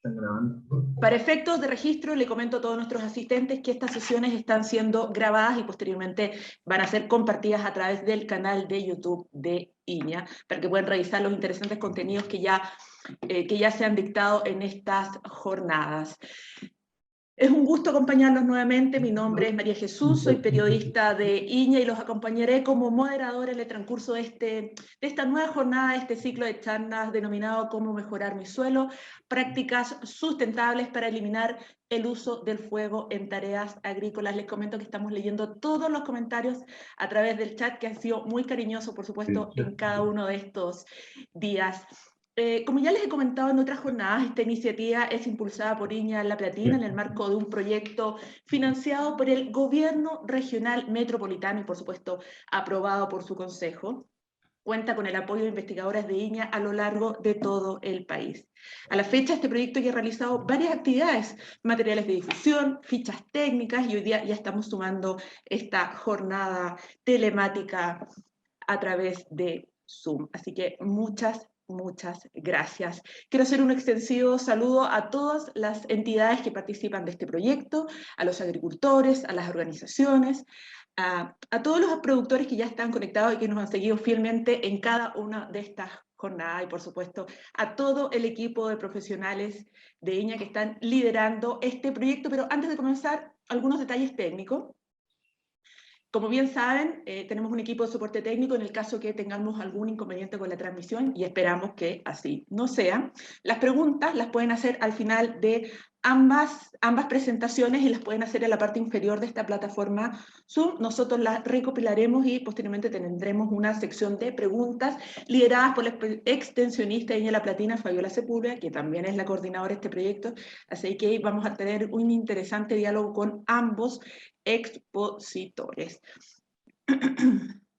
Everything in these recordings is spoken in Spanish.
¿Están grabando? Para efectos de registro, le comento a todos nuestros asistentes que estas sesiones están siendo grabadas y posteriormente van a ser compartidas a través del canal de YouTube de INEA, para que puedan revisar los interesantes contenidos que ya se han dictado en estas jornadas. Es un gusto acompañarlos nuevamente. Mi nombre es María Jesús, soy periodista de INEA y los acompañaré como moderadora en el transcurso de esta nueva jornada, de este ciclo de charlas denominado Cómo mejorar mi suelo, prácticas sustentables para eliminar el uso del fuego en tareas agrícolas. Les comento que estamos leyendo todos los comentarios a través del chat, que ha sido muy cariñoso, por supuesto, en cada uno de estos días. Como ya les he comentado en otras jornadas, esta iniciativa es impulsada por INEA La Platina en el marco de un proyecto financiado por el Gobierno Regional Metropolitano y, por supuesto, aprobado por su Consejo. Cuenta con el apoyo de investigadores de INEA a lo largo de todo el país. A la fecha, este proyecto ya ha realizado varias actividades, materiales de difusión, fichas técnicas, y hoy día ya estamos sumando esta jornada telemática a través de Zoom. Así que muchas gracias. Quiero hacer un extensivo saludo a todas las entidades que participan de este proyecto, a los agricultores, a las organizaciones, a todos los productores que ya están conectados y que nos han seguido fielmente en cada una de estas jornadas, y por supuesto a todo el equipo de profesionales de INEA que están liderando este proyecto. Pero antes de comenzar, algunos detalles técnicos. Como bien saben, tenemos un equipo de soporte técnico en el caso que tengamos algún inconveniente con la transmisión, y esperamos que así no sea. Las preguntas las pueden hacer al final de ambas presentaciones y las pueden hacer en la parte inferior de esta plataforma Zoom. Nosotros las recopilaremos y posteriormente tendremos una sección de preguntas lideradas por la extensionista de INEA La Platina, Fabiola Sepúlveda, que también es la coordinadora de este proyecto. Así que vamos a tener un interesante diálogo con ambos expositores.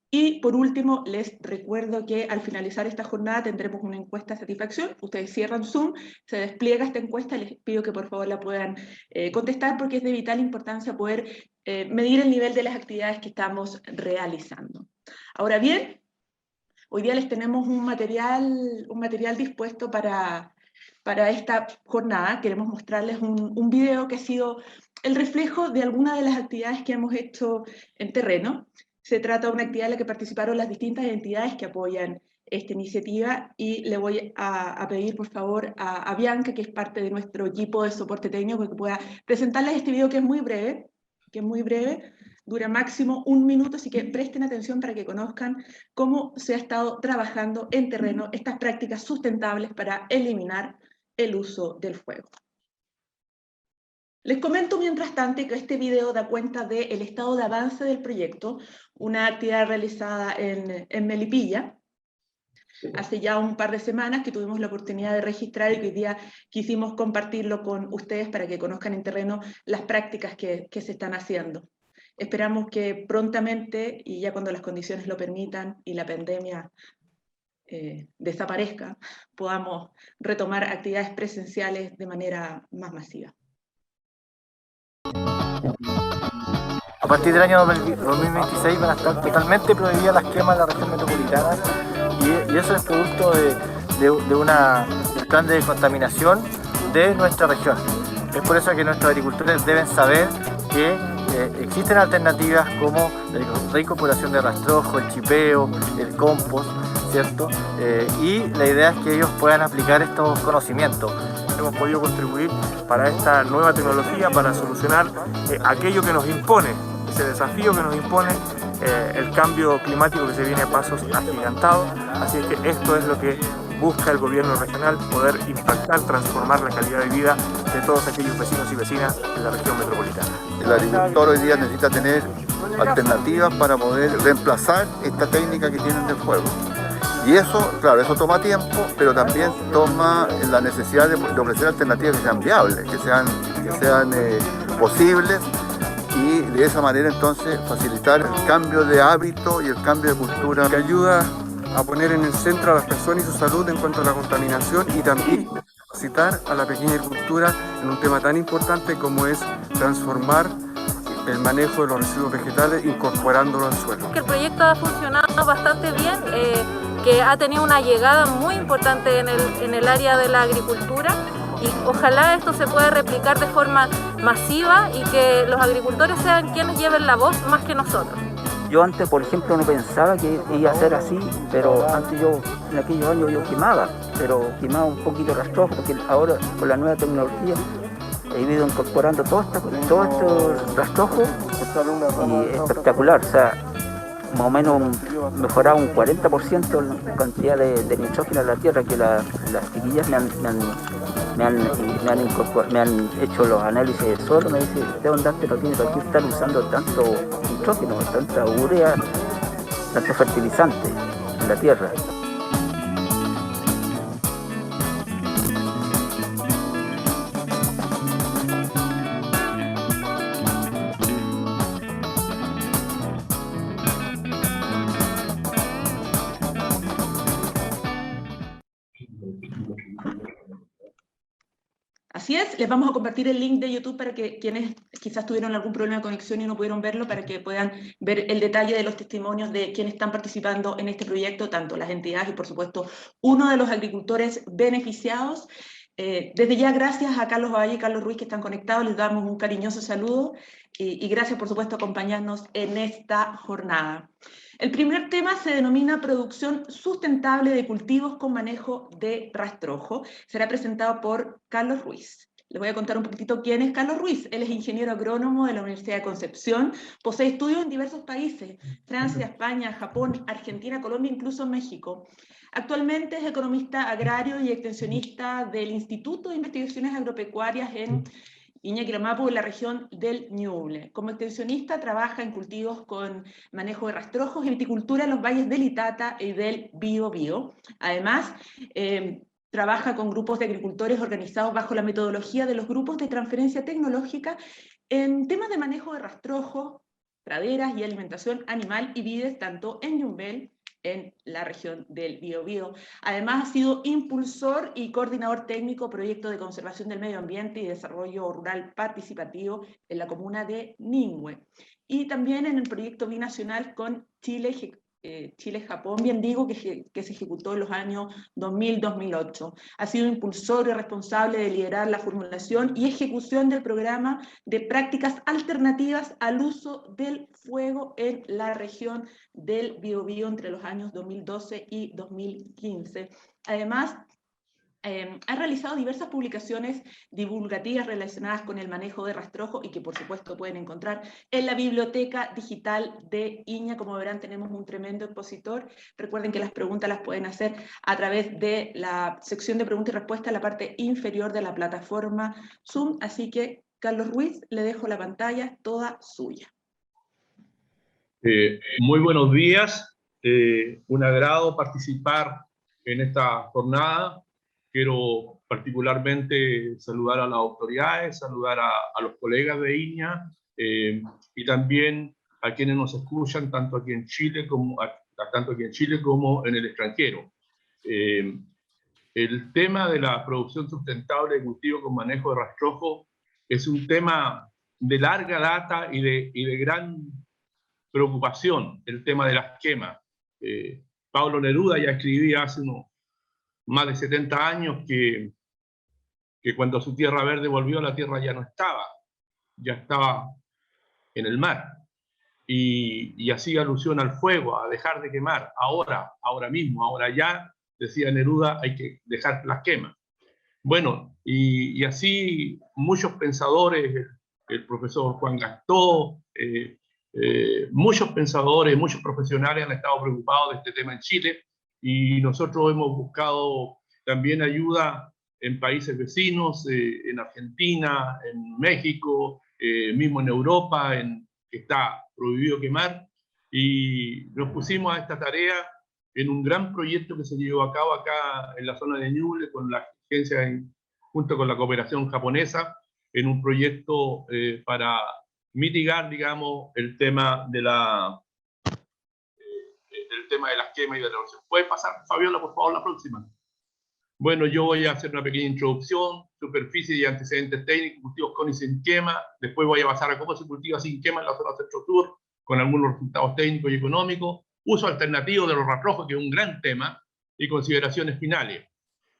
Y por último, les recuerdo que al finalizar esta jornada tendremos una encuesta de satisfacción. Ustedes cierran Zoom, se despliega esta encuesta, les pido que por favor la puedan contestar, porque es de vital importancia poder medir el nivel de las actividades que estamos realizando. Ahora bien, hoy día les tenemos un material dispuesto para esta jornada. Queremos mostrarles un video que ha sido el reflejo de algunas de las actividades que hemos hecho en terreno. Se trata de una actividad en la que participaron las distintas entidades que apoyan esta iniciativa, y le voy a pedir por favor a Bianca, que es parte de nuestro equipo de soporte técnico, que pueda presentarles este video, que es muy breve, dura máximo 1 minuto, así que presten atención para que conozcan cómo se ha estado trabajando en terreno estas prácticas sustentables para eliminar el uso del fuego. Les comento mientras tanto que este video da cuenta del estado de avance del proyecto, una actividad realizada en Melipilla, hace ya un par de semanas, que tuvimos la oportunidad de registrar y que hoy día quisimos compartirlo con ustedes para que conozcan en terreno las prácticas que se están haciendo. Esperamos que prontamente, y ya cuando las condiciones lo permitan y la pandemia desaparezca, podamos retomar actividades presenciales de manera más masiva. A partir del año 2026 van a estar totalmente prohibidas las quemas en la región metropolitana, y eso es producto del plan de descontaminación de nuestra región. Es por eso que nuestros agricultores deben saber que existen alternativas como la reincorporación de rastrojo, el chipeo, el compost, ¿cierto? Y la idea es que ellos puedan aplicar estos conocimientos. Hemos podido contribuir para esta nueva tecnología, para solucionar aquello que nos impone, ese desafío que nos impone el cambio climático que se viene a pasos agigantados. Así es que esto es lo que busca el gobierno regional, poder impactar, transformar la calidad de vida de todos aquellos vecinos y vecinas de la región metropolitana. El agricultor hoy día necesita tener alternativas para poder reemplazar esta técnica que tienen del fuego. Y eso, claro, eso toma tiempo, pero también toma la necesidad de ofrecer alternativas que sean viables, que sean posibles, y de esa manera entonces facilitar el cambio de hábito y el cambio de cultura. Que ayuda a poner en el centro a las personas y su salud en cuanto a la contaminación, y también capacitar a la pequeña agricultura en un tema tan importante como es transformar el manejo de los residuos vegetales incorporándolo al suelo. El proyecto ha funcionado bastante bien, que ha tenido una llegada muy importante en el área de la agricultura, y ojalá esto se pueda replicar de forma masiva y que los agricultores sean quienes lleven la voz más que nosotros. Yo antes, por ejemplo, no pensaba que iba a ser así, pero antes yo, en aquellos años yo quemaba, pero quemaba un poquito rastrojo, porque ahora con la nueva tecnología he ido incorporando todo esto rastrojo y espectacular, o sea, más o menos mejoraba un 40% la cantidad de nitrógeno en la tierra, que las chiquillas me han hecho los análisis del suelo, me dice, ¿de dónde no tiene por qué estar usando tanto nitrógeno, tanta urea, tanto fertilizante en la tierra? Así es, les vamos a compartir el link de YouTube para que quienes quizás tuvieron algún problema de conexión y no pudieron verlo, para que puedan ver el detalle de los testimonios de quienes están participando en este proyecto, tanto las entidades y por supuesto uno de los agricultores beneficiados. Desde ya gracias a Carlos Valle y Carlos Ruiz que están conectados, les damos un cariñoso saludo y gracias por supuesto acompañarnos en esta jornada. El primer tema se denomina producción sustentable de cultivos con manejo de rastrojo. Será presentado por Carlos Ruiz. Les voy a contar un poquitito quién es Carlos Ruiz. Él es ingeniero agrónomo de la Universidad de Concepción, posee estudios en diversos países, Francia, España, Japón, Argentina, Colombia, incluso México. Actualmente es economista agrario y extensionista del Instituto de Investigaciones Agropecuarias en Iñaquilamapu, en la región del Ñuble. Como extensionista trabaja en cultivos con manejo de rastrojos y viticultura en los valles del Itata y del Biobío. Además, trabaja con grupos de agricultores organizados bajo la metodología de los grupos de transferencia tecnológica en temas de manejo de rastrojos, praderas y alimentación animal y vides, tanto en Yumbel, en la región del Biobío. Además, ha sido impulsor y coordinador técnico proyecto de conservación del medio ambiente y desarrollo rural participativo en la comuna de Ningüe. Y también en el proyecto binacional con Chile-Japón, bien digo, que se ejecutó en los años 2000-2008. Ha sido impulsor y responsable de liderar la formulación y ejecución del programa de prácticas alternativas al uso del fuego en la región del Biobío entre los años 2012 y 2015. Además, ha realizado diversas publicaciones divulgativas relacionadas con el manejo de rastrojo y que por supuesto pueden encontrar en la biblioteca digital de Iña. Como verán, tenemos un tremendo expositor. Recuerden que las preguntas las pueden hacer a través de la sección de preguntas y respuestas en la parte inferior de la plataforma Zoom. Así que, Carlos Ruiz, le dejo la pantalla toda suya. Muy buenos días. Un agrado participar en esta jornada. Quiero particularmente saludar a las autoridades, saludar a los colegas de Iña y también a quienes nos escuchan tanto aquí en Chile como en el extranjero. El tema de la producción sustentable de cultivo con manejo de rastrojo es un tema de larga data y de gran preocupación, el tema de las quemas. Pablo Neruda ya escribía hace más de 70 años que cuando su tierra verde volvió, la tierra ya no estaba, ya estaba en el mar. Y así alusión al fuego, a dejar de quemar, ahora mismo, ahora ya, decía Neruda, hay que dejar las quemas. Bueno, y así muchos pensadores, el profesor Juan Gastó, muchos pensadores, muchos profesionales han estado preocupados de este tema en Chile, y nosotros hemos buscado también ayuda en países vecinos, en Argentina, en México, mismo en Europa, que está prohibido quemar, y nos pusimos a esta tarea en un gran proyecto que se llevó a cabo acá en la zona de Ñuble, con la agencia, junto con la cooperación japonesa, en un proyecto para mitigar, digamos, el tema de las quemas y de la erosión. ¿Puede pasar, Fabiola, por favor, la próxima? Bueno, yo voy a hacer una pequeña introducción, superficie y antecedentes técnicos, cultivos con y sin quema. Después voy a pasar a cómo se cultiva sin quema en la zona centro-sur, con algunos resultados técnicos y económicos, uso alternativo de los rastrojos, que es un gran tema, y consideraciones finales.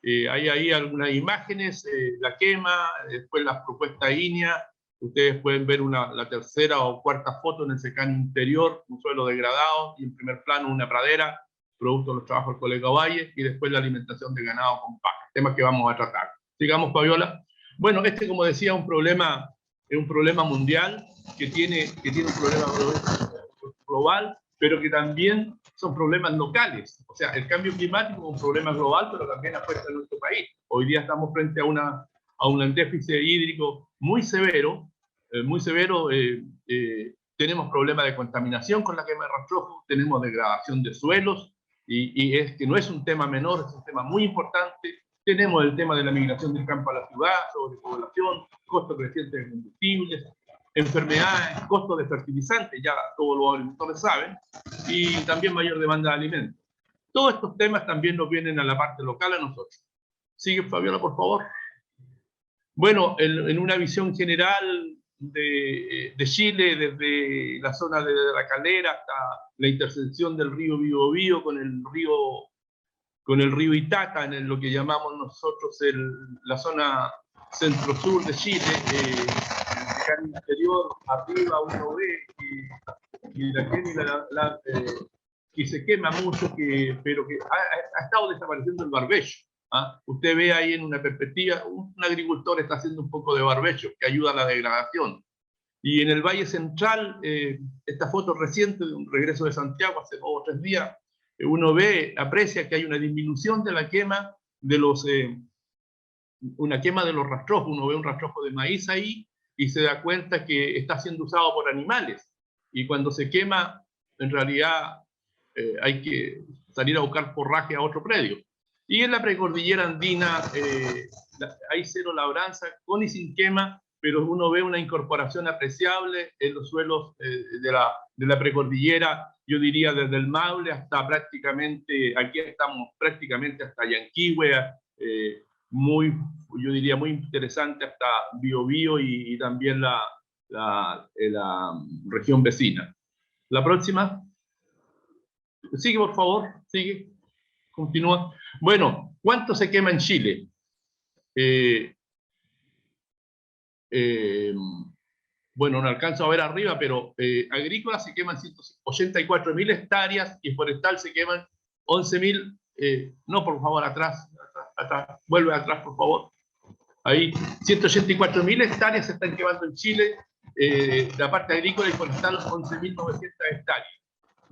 Hay ahí algunas imágenes, la quema, después las propuestas INEA. Ustedes pueden ver la tercera o cuarta foto en el secano interior, un suelo degradado, y en primer plano una pradera, producto de los trabajos del colega Valle, y después la alimentación de ganado con paja, temas que vamos a tratar. Sigamos, Fabiola. Bueno, como decía, es un problema mundial que tiene un problema global, pero que también son problemas locales. O sea, el cambio climático es un problema global, pero también afecta a nuestro país. Hoy día estamos frente a un déficit hídrico muy severo. Tenemos problemas de contaminación con la quema de rastrojos, tenemos degradación de suelos, y es que no es un tema menor, es un tema muy importante. Tenemos el tema de la migración del campo a la ciudad, sobrepoblación, costo creciente de combustibles, enfermedades, costos de fertilizantes, ya todos los agricultores saben, y también mayor demanda de alimentos. Todos estos temas también nos vienen a la parte local a nosotros. Sigue, Fabiola, por favor. Bueno, en una visión general de Chile, desde la zona de La Calera hasta la intersección del río Biobío con el río Itata, en lo que llamamos nosotros la zona centro-sur de Chile, el interior, arriba uno ve y se quema mucho, pero que ha estado desapareciendo el barbecho. Usted ve ahí en una perspectiva, un agricultor está haciendo un poco de barbecho que ayuda a la degradación. Y en el Valle Central, esta foto reciente de un regreso de Santiago hace 2 o 3 días, uno aprecia que hay una disminución de la quema de los rastrojos. Uno ve un rastrojo de maíz ahí y se da cuenta que está siendo usado por animales. Y cuando se quema, en realidad hay que salir a buscar forraje a otro predio. Y en la precordillera andina hay cero labranza, con y sin quema, pero uno ve una incorporación apreciable en los suelos de la precordillera, yo diría desde el Maule hasta prácticamente, aquí estamos prácticamente hasta Yanquihue, yo diría muy interesante hasta Biobío y también la región vecina. La próxima. Sigue, por favor, sigue. Continúa. Bueno, ¿cuánto se quema en Chile? Bueno, no alcanzo a ver arriba, pero agrícola se queman 184.000 hectáreas y forestal se queman 11.000. No, por favor, atrás, vuelve atrás, por favor. Ahí, 184.000 hectáreas se están quemando en Chile, la parte agrícola y forestal 11.900 hectáreas.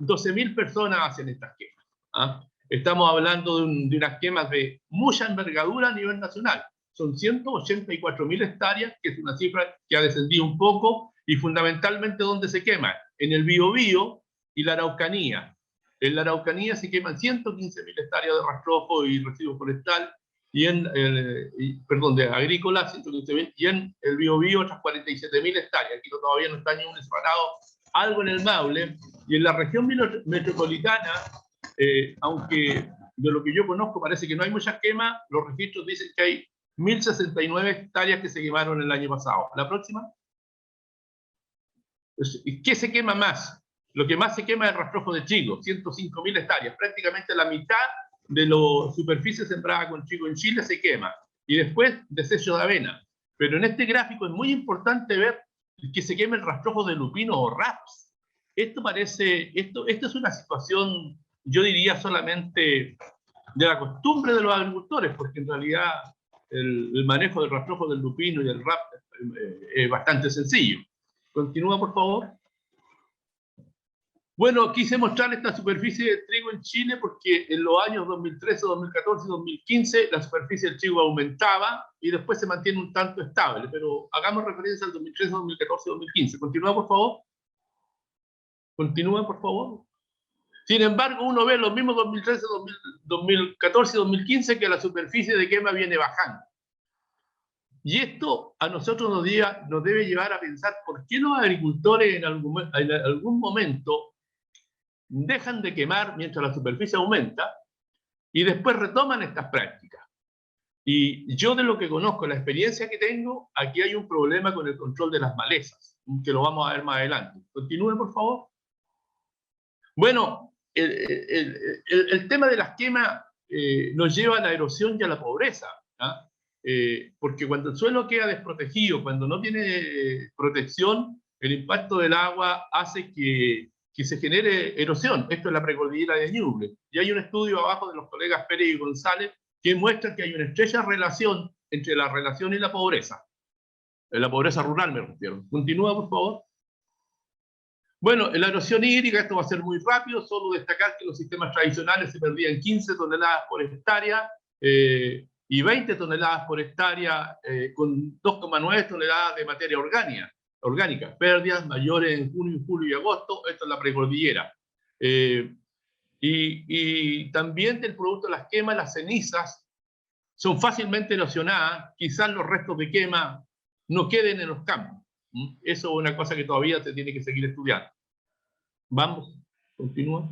12.000 personas hacen estas quemas. Estamos hablando de unas quemas de mucha envergadura a nivel nacional. Son 184.000 hectáreas, que es una cifra que ha descendido un poco, y fundamentalmente ¿dónde se quema? En el Biobío y la Araucanía. En la Araucanía se queman 115.000 hectáreas de rastrojo y residuo forestal, de agrícola, 115.000, y en el Biobío otras 47.000 hectáreas. Aquí todavía no está ni un disparado, algo en el Maule, y en la región metropolitana, aunque de lo que yo conozco parece que no hay muchas quemas, los registros dicen que hay 1.069 hectáreas que se quemaron el año pasado. La próxima. ¿Qué se quema más? Lo que más se quema es el rastrojo de trigo, 105.000 hectáreas. Prácticamente la mitad de la superficie sembrada con trigo en Chile se quema. Y después desecho de avena. Pero en este gráfico es muy importante ver que se quema el rastrojo de lupino o raps. Esto es una situación, yo diría, solamente de la costumbre de los agricultores, porque en realidad el manejo del rastrojo del lupino y del rap es bastante sencillo. Continúa, por favor. Bueno, quise mostrar esta superficie de trigo en Chile porque en los años 2013, 2014 y 2015 la superficie del trigo aumentaba y después se mantiene un tanto estable, pero hagamos referencia al 2013, 2014 y 2015. Continúa, por favor. Continúa, por favor. Sin embargo, uno ve los mismos 2013, 2014 y 2015 que la superficie de quema viene bajando. Y esto a nosotros nos debe llevar a pensar por qué los agricultores en algún momento dejan de quemar mientras la superficie aumenta y después retoman estas prácticas. Y yo de lo que conozco, la experiencia que tengo, aquí hay un problema con el control de las malezas, que lo vamos a ver más adelante. Continúe, por favor. Bueno, el tema de las quemas nos lleva a la erosión y a la pobreza. ¿Ah? Porque cuando el suelo queda desprotegido, cuando no tiene protección, el impacto del agua hace que se genere erosión. Esto es la precordillera de Ñuble. Y hay un estudio abajo de los colegas Pérez y González que muestra que hay una estrecha relación entre la relación y la pobreza. La pobreza rural me refiero. Continúa, por favor. Bueno, la erosión hídrica, esto va a ser muy rápido, solo destacar que los sistemas tradicionales se perdían 15 toneladas por hectárea y 20 toneladas por hectárea con 2,9 toneladas de materia orgánica. Pérdidas mayores en junio, julio y agosto, esto es la precordillera. Y también del producto de las quemas, las cenizas son fácilmente erosionadas, quizás los restos de quema no queden en los campos. Eso es una cosa que todavía se tiene que seguir estudiando. Vamos, continúa.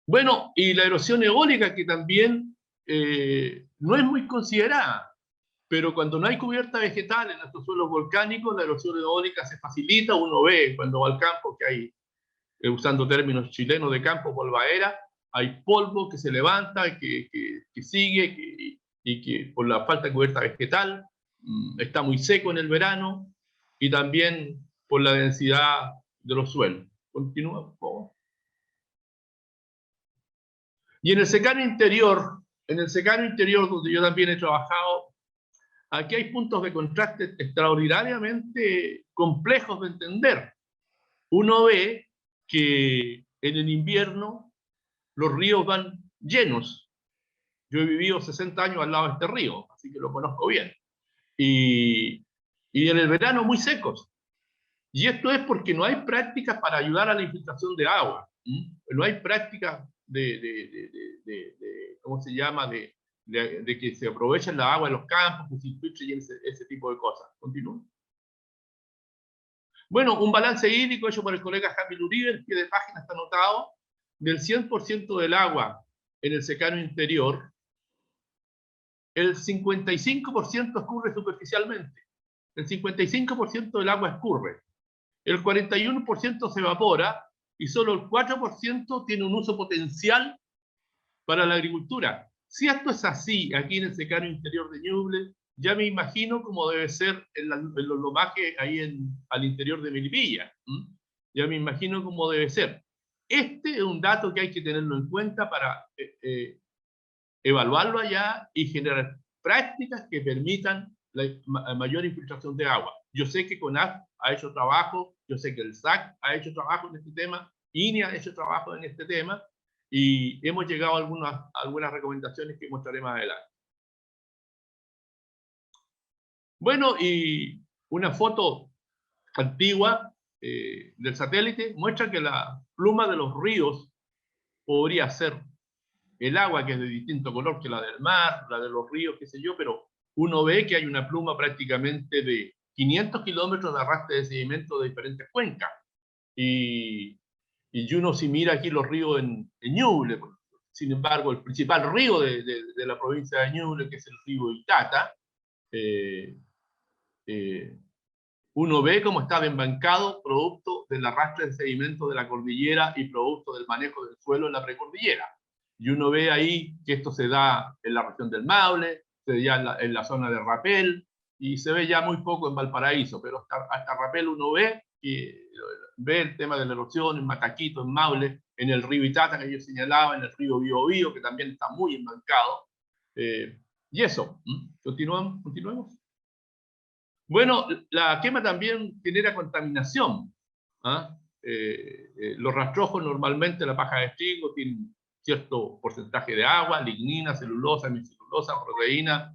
Bueno, y la erosión eólica, que también no es muy considerada, pero cuando no hay cubierta vegetal en nuestros suelos volcánicos, la erosión eólica se facilita. Uno ve cuando va al campo que hay, usando términos chilenos de campo, polvadera, hay polvo que se levanta, que sigue, y que por la falta de cubierta vegetal está muy seco en el verano, y también por la densidad de los suelos. Continúa, por favor. Y en el secano interior donde yo también he trabajado, aquí hay puntos de contraste extraordinariamente complejos de entender. Uno ve que en el invierno los ríos van llenos. Yo he vivido 60 años al lado de este río, así que lo conozco bien. Y en el verano muy secos. Y esto es porque no hay prácticas para ayudar a la infiltración de agua. No hay prácticas ¿cómo se llama? De que se aprovechen la agua en los campos, que se infiltre y ese tipo de cosas. Continúa. Bueno, un balance hídrico hecho por el colega Jaime Uribe, el pie de página está anotado, del 100% del agua en el secano interior, el 55% escurre superficialmente. El 55% del agua escurre. El 41% se evapora y solo el 4% tiene un uso potencial para la agricultura. Si esto es así aquí en el secano interior de Ñuble, ya me imagino cómo debe ser en los lomajes ahí al interior de Melipilla. Ya me imagino cómo debe ser. Este es un dato que hay que tenerlo en cuenta para evaluarlo allá y generar prácticas que permitan la mayor infiltración de agua. Yo sé que CONAF ha hecho trabajo, yo sé que el SAC ha hecho trabajo en este tema, INEA ha hecho trabajo en este tema, y hemos llegado a algunas recomendaciones que mostraré más adelante. Bueno, y una foto antigua del satélite muestra que la pluma de los ríos podría ser el agua, que es de distinto color que la del mar, la de los ríos, qué sé yo, pero uno ve que hay una pluma prácticamente de 500 kilómetros de arrastre de sedimento de diferentes cuencas. Y uno si mira aquí los ríos en Ñuble, sin embargo, el principal río de la provincia de Ñuble, que es el río Itata, uno ve cómo está embancado producto del arrastre de sedimento de la cordillera y producto del manejo del suelo en la precordillera. Y uno ve ahí que esto se da en la región del Maule, se ve ya en la zona de Rapel, y se ve ya muy poco en Valparaíso, pero hasta Rapel uno ve el tema de la erosión en Mataquito, en Maule, en el río Itata que yo señalaba, en el río Biobío, que también está muy embancado. Y eso, continuemos. Bueno, la quema también genera contaminación. Los rastrojos, normalmente la paja de trigo, tienen cierto porcentaje de agua, lignina, celulosa, hemicelulosa, proteína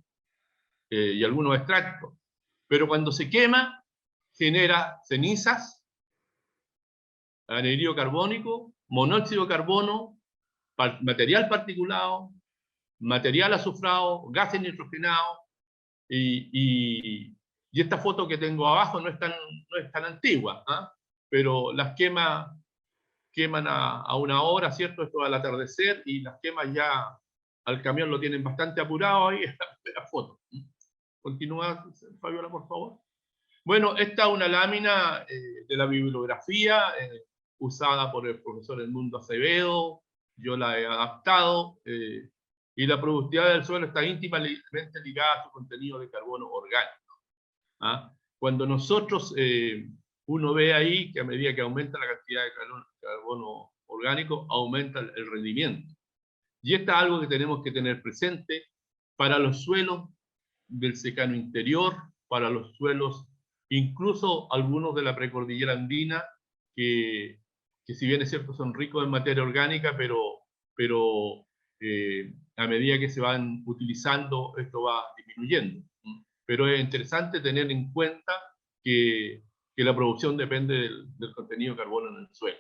y algunos extractos. Pero cuando se quema, genera cenizas, anhídrido carbónico, monóxido de carbono, material particulado, material azufrado, gases nitrogenados, y esta foto que tengo abajo no es tan antigua, pero las queman a una hora, ¿cierto? Esto al atardecer, y las quemas ya al camión lo tienen bastante apurado. Ahí está la foto. Continúa, Fabiola, por favor. Bueno, esta es una lámina de la bibliografía usada por el profesor Edmundo Acevedo, yo la he adaptado, y la productividad del suelo está íntimamente ligada a su contenido de carbono orgánico. ¿Ah? Cuando nosotros, uno ve ahí que a medida que aumenta la cantidad de carbono orgánico, aumenta el rendimiento. Y esto es algo que tenemos que tener presente para los suelos del secano interior, para los suelos, incluso algunos de la precordillera andina, que si bien es cierto son ricos en materia orgánica, pero a medida que se van utilizando, esto va disminuyendo. Pero es interesante tener en cuenta que la producción depende del contenido de carbono en el suelo.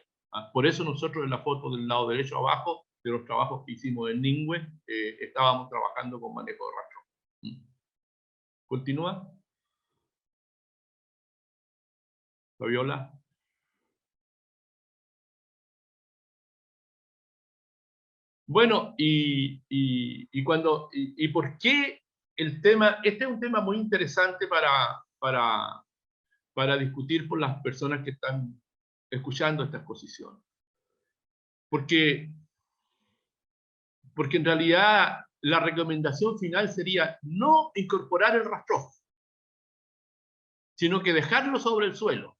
Por eso nosotros en la foto del lado derecho abajo, de los trabajos que hicimos en Ningüe, estábamos trabajando con manejo de rastro. ¿Continúa? Fabiola. Bueno, y por qué el tema, este es un tema muy interesante para discutir por las personas que están escuchando esta exposición. Porque en realidad la recomendación final sería no incorporar el rastrojo, sino que dejarlo sobre el suelo.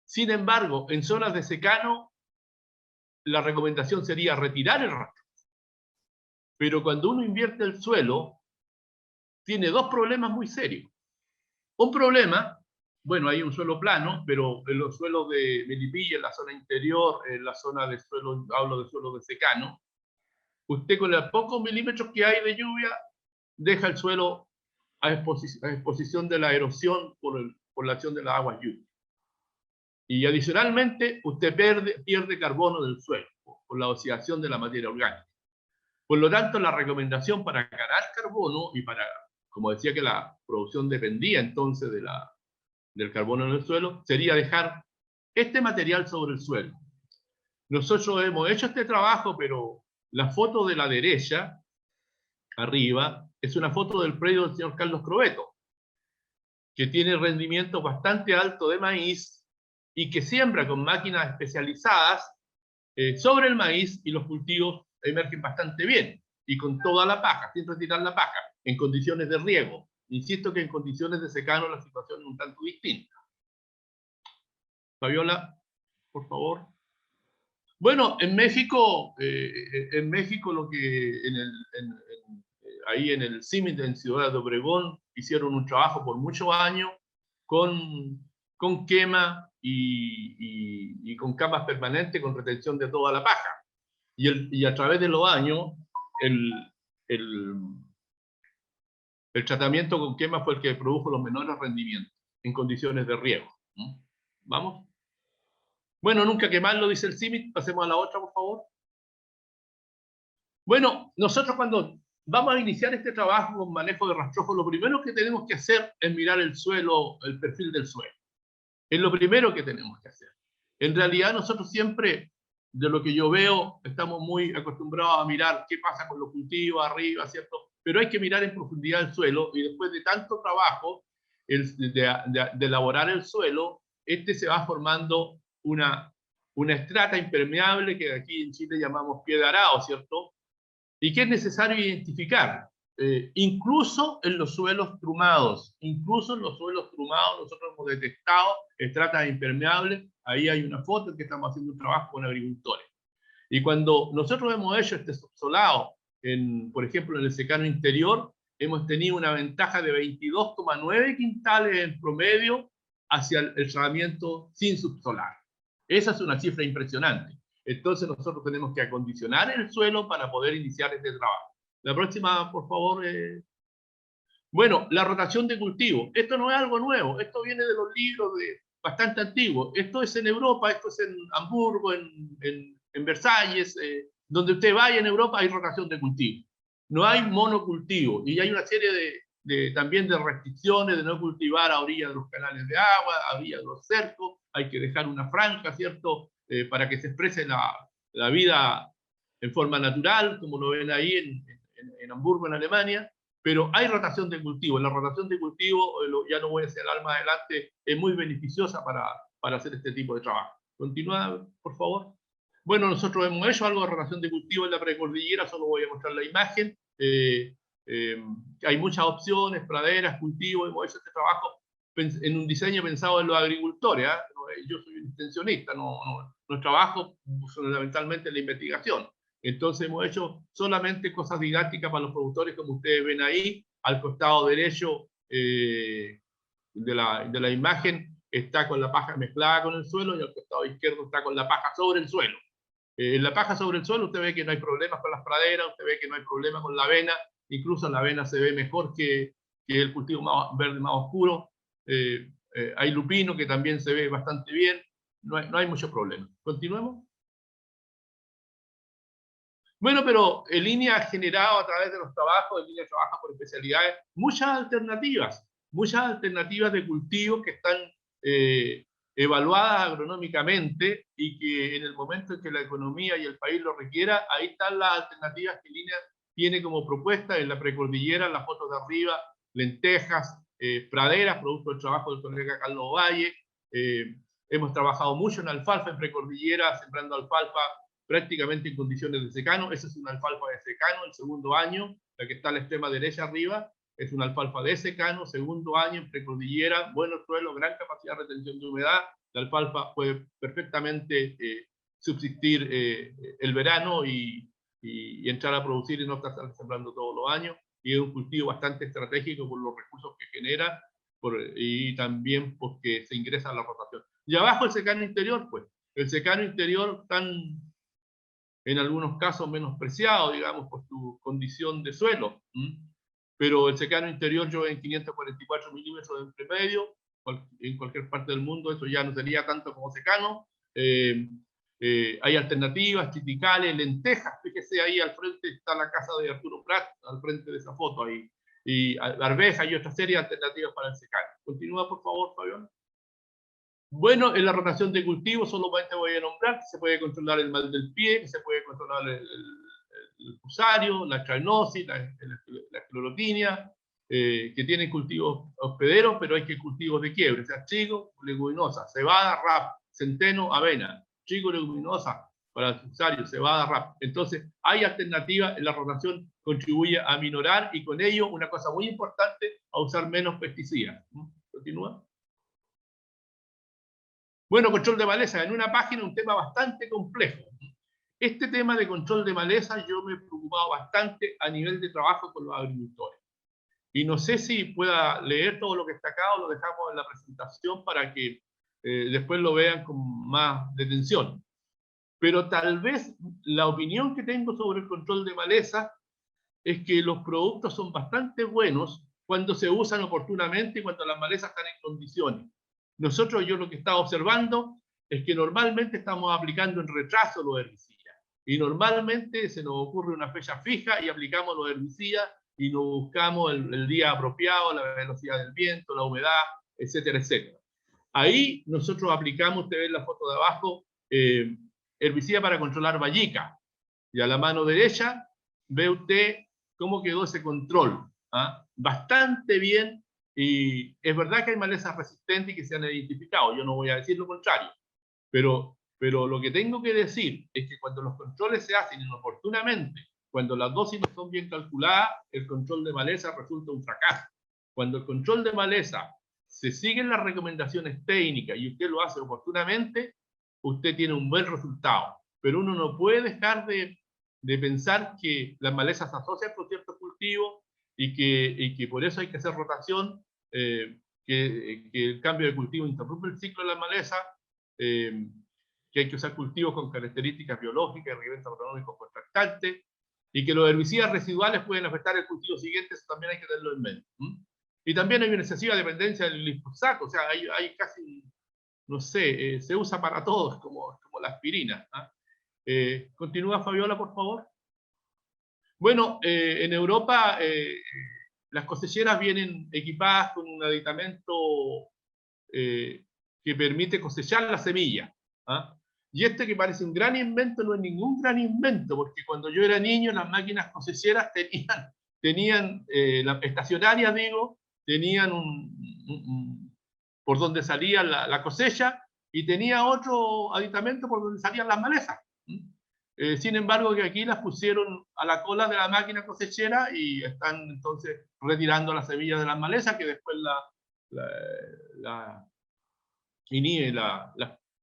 Sin embargo, en zonas de secano, la recomendación sería retirar el rastrojo. Pero cuando uno invierte el suelo, tiene dos problemas muy serios. Un problema, bueno, hay un suelo plano, pero en los suelos de Melipilla, en la zona interior, en la zona de suelo, hablo de suelo de secano, usted con los pocos milímetros que hay de lluvia, deja el suelo a exposición de la erosión por la acción de las aguas lluvias. Y adicionalmente, usted pierde carbono del suelo por la oxidación de la materia orgánica. Por lo tanto, la recomendación para ganar carbono y para, como decía que la producción dependía entonces del carbono en el suelo, sería dejar este material sobre el suelo. Nosotros hemos hecho este trabajo, pero la foto de la derecha, arriba, es una foto del predio del señor Carlos Crobeto, que tiene rendimiento bastante alto de maíz y que siembra con máquinas especializadas sobre el maíz, y los cultivos emergen bastante bien, y con toda la paja, sin retirar la paja, en condiciones de riego. Insisto que en condiciones de secano la situación es un tanto distinta. Fabiola, por favor. Bueno, en México lo que ahí en el CIMIT en Ciudad de Obregón hicieron un trabajo por muchos años con quema y con camas permanentes con retención de toda la paja. Y a través de los años el tratamiento con quema fue el que produjo los menores rendimientos en condiciones de riego. ¿Vamos? Bueno, nunca quemarlo, dice el CIMIT. Pasemos a la otra, por favor. Bueno, nosotros cuando vamos a iniciar este trabajo con manejo de rastrojo, lo primero que tenemos que hacer es mirar el suelo, el perfil del suelo. Es lo primero que tenemos que hacer. En realidad nosotros siempre, de lo que yo veo, estamos muy acostumbrados a mirar qué pasa con los cultivos arriba, ¿cierto? Pero hay que mirar en profundidad el suelo, y después de tanto trabajo de elaborar el suelo, se va formando una estrata impermeable que aquí en Chile llamamos pie de arado, ¿cierto? Y que es necesario identificar, incluso en los suelos trumados. Incluso en los suelos trumados nosotros hemos detectado estratas impermeables. Ahí hay una foto en que estamos haciendo un trabajo con agricultores. Y cuando nosotros hemos hecho este subsolado, por ejemplo, en el secano interior, hemos tenido una ventaja de 22,9 quintales en promedio hacia el tratamiento sin subsolar. Esa es una cifra impresionante. Entonces nosotros tenemos que acondicionar el suelo para poder iniciar este trabajo. La próxima, por favor. Bueno, la rotación de cultivo. Esto no es algo nuevo. Esto viene de los libros bastante antiguos. Esto es en Europa, esto es en Hamburgo, en Versalles. Donde usted vaya en Europa hay rotación de cultivo. No hay monocultivo. Y hay una serie también de restricciones de no cultivar a orillas de los canales de agua, a orillas de los cercos. Hay que dejar una franja, ¿cierto? Para que se exprese la vida en forma natural, como lo ven ahí en Hamburgo, en Alemania. Pero hay rotación de cultivo. La rotación de cultivo, ya no voy a señalar más adelante, es muy beneficiosa para hacer este tipo de trabajo. Continúa, por favor. Bueno, nosotros hemos hecho algo de rotación de cultivo en la precordillera, solo voy a mostrar la imagen. Hay muchas opciones, praderas, cultivos, hemos hecho este trabajo en un diseño pensado en los agricultores. Yo soy un extensionista, no trabajo fundamentalmente en la investigación. Entonces hemos hecho solamente cosas didácticas para los productores, como ustedes ven ahí, al costado derecho de la imagen está con la paja mezclada con el suelo y al costado izquierdo está con la paja sobre el suelo. En la paja sobre el suelo usted ve que no hay problemas con las praderas, usted ve que no hay problemas con la avena, incluso la avena se ve mejor que el cultivo más verde más oscuro. Hay lupino que también se ve bastante bien, no hay mucho problema. ¿Continuemos? Bueno, pero en línea ha generado a través de los trabajos, en línea trabaja por especialidades, muchas alternativas de cultivos que están evaluadas agronómicamente y que en el momento en que la economía y el país lo requiera, ahí están las alternativas que línea tiene como propuesta en la precordillera, en las fotos de arriba, lentejas, praderas, producto del trabajo del colega Carlos Valle. Hemos trabajado mucho en alfalfa en precordillera, sembrando alfalfa prácticamente en condiciones de secano. Esa es una alfalfa de secano, el segundo año, la que está a la extrema derecha arriba, es una alfalfa de secano, segundo año en precordillera, buenos suelos, gran capacidad de retención de humedad. La alfalfa puede perfectamente subsistir el verano y entrar a producir y no estar sembrando todos los años. Y es un cultivo bastante estratégico por los recursos que genera y también porque se ingresa a la rotación. Y abajo el secano interior, pues, el secano interior tan, en algunos casos, menospreciado, digamos, por su condición de suelo. Pero el secano interior llueve en 544 milímetros de entremedio, en cualquier parte del mundo eso ya no sería tanto como secano. Hay alternativas, triticales, lentejas, fíjese ahí al frente está la casa de Arturo Prat, al frente de esa foto ahí, y arvejas y otra serie de alternativas para el secano. Continúa por favor, Fabián. Bueno, en la rotación de cultivos solamente voy a nombrar que se puede controlar el mal del pie, que se puede controlar el fusario, la trianosis, la esclerotinia, que tienen cultivos hospederos, pero hay que cultivos de quiebre, o sea, trigo, leguminosa, cebada, rap, centeno, avena, trigo, leguminosa para el fusario, cebada, rap. Entonces, hay alternativas, la rotación contribuye a minorar y con ello, una cosa muy importante, a usar menos pesticidas. ¿Continúa? Bueno, control de maleza, en una página un tema bastante complejo. Este tema de control de maleza yo me he preocupado bastante a nivel de trabajo con los agricultores. Y no sé si pueda leer todo lo que está acá o lo dejamos en la presentación para que después lo vean con más detención. Pero tal vez la opinión que tengo sobre el control de maleza es que los productos son bastante buenos cuando se usan oportunamente y cuando las malezas están en condiciones. Nosotros, yo lo que he estado observando es que normalmente estamos aplicando en retraso los herbicidas. Y normalmente se nos ocurre una fecha fija y aplicamos los herbicidas y nos buscamos el día apropiado, la velocidad del viento, la humedad, etcétera, etcétera. Ahí nosotros aplicamos, usted ve en la foto de abajo, herbicida para controlar vallica. Y a la mano derecha ve usted cómo quedó ese control. Bastante bien. Y es verdad que hay malezas resistentes que se han identificado, yo no voy a decir lo contrario, pero lo que tengo que decir es que cuando los controles se hacen inoportunamente, cuando las dosis no son bien calculadas, el control de maleza resulta un fracaso. Cuando el control de maleza se siguen las recomendaciones técnicas y usted lo hace oportunamente, usted tiene un buen resultado. Pero uno no puede dejar de pensar que las malezas se asocian con ciertos cultivos y que por eso hay que hacer rotación, que el cambio de cultivo interrumpe el ciclo de la maleza, que hay que usar cultivos con características biológicas, regulares agronómicos contractantes, y que los herbicidas residuales pueden afectar el cultivo siguiente, eso también hay que tenerlo en mente. Y también hay una excesiva dependencia del glifosato, o sea, hay casi, no sé, se usa para todos, como la aspirina. Continúa, Fabiola, por favor. Bueno, en Europa las cosecheras vienen equipadas con un aditamento que permite cosechar la semilla. Y este que parece un gran invento no es ningún gran invento, porque cuando yo era niño las máquinas cosecheras tenían estacionarias, digo, tenían por donde salía la cosecha y tenía otro aditamento por donde salían las malezas. Sin embargo, que aquí las pusieron a la cola de la máquina cosechera y están entonces retirando las semillas de las malezas que después las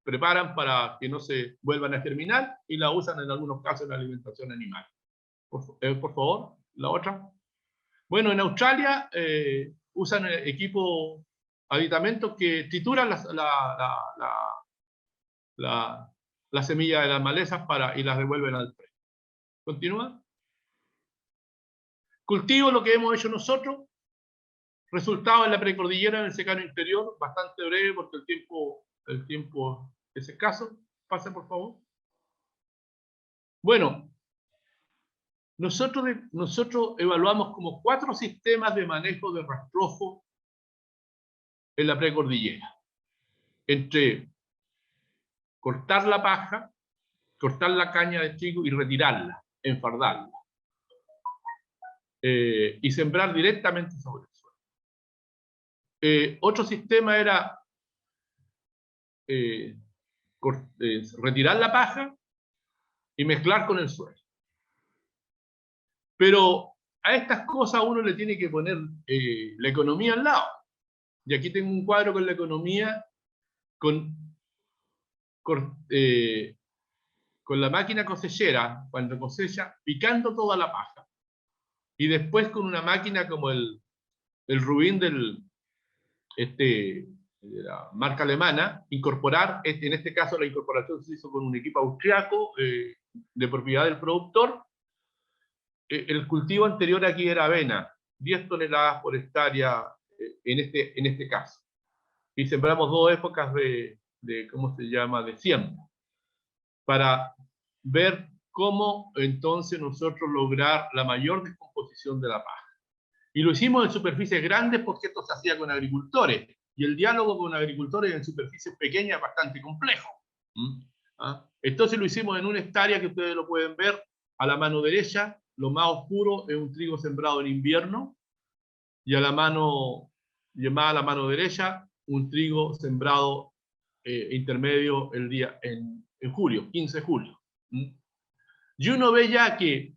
preparan para que no se vuelvan a germinar y la usan en algunos casos en la alimentación animal. Por favor, la otra. Bueno, en Australia usan equipo, aditamentos que trituran la semilla de las malezas y las devuelven al predio. Continúa. Cultivo, lo que hemos hecho nosotros. Resultado en la precordillera, en el secano interior, bastante breve porque el tiempo es escaso. Pase, por favor. Bueno, nosotros evaluamos como 4 sistemas de manejo de rastrojos en la precordillera. Entre cortar la paja, cortar la caña de trigo y retirarla, enfardarla. Y sembrar directamente sobre el suelo. Otro sistema era retirar la paja y mezclar con el suelo. Pero a estas cosas uno le tiene que poner la economía al lado. Y aquí tengo un cuadro con la economía con la máquina cosechera, cuando cosecha, picando toda la paja. Y después con una máquina como el Rubin de la marca alemana, incorporar, en este caso la incorporación se hizo con un equipo austriaco de propiedad del productor. El cultivo anterior aquí era avena, 10 toneladas por hectárea en este caso. Y sembramos 2 épocas de ¿cómo se llama?, de siembra, para ver cómo entonces nosotros lograr la mayor descomposición de la paja. Y lo hicimos en superficies grandes porque esto se hacía con agricultores, y el diálogo con agricultores en superficies pequeñas es bastante complejo. Entonces lo hicimos en una hectárea que ustedes lo pueden ver a la mano derecha. Lo más oscuro es un trigo sembrado en invierno, y a la mano derecha un trigo sembrado intermedio en julio, 15 de julio. Y uno ve ya que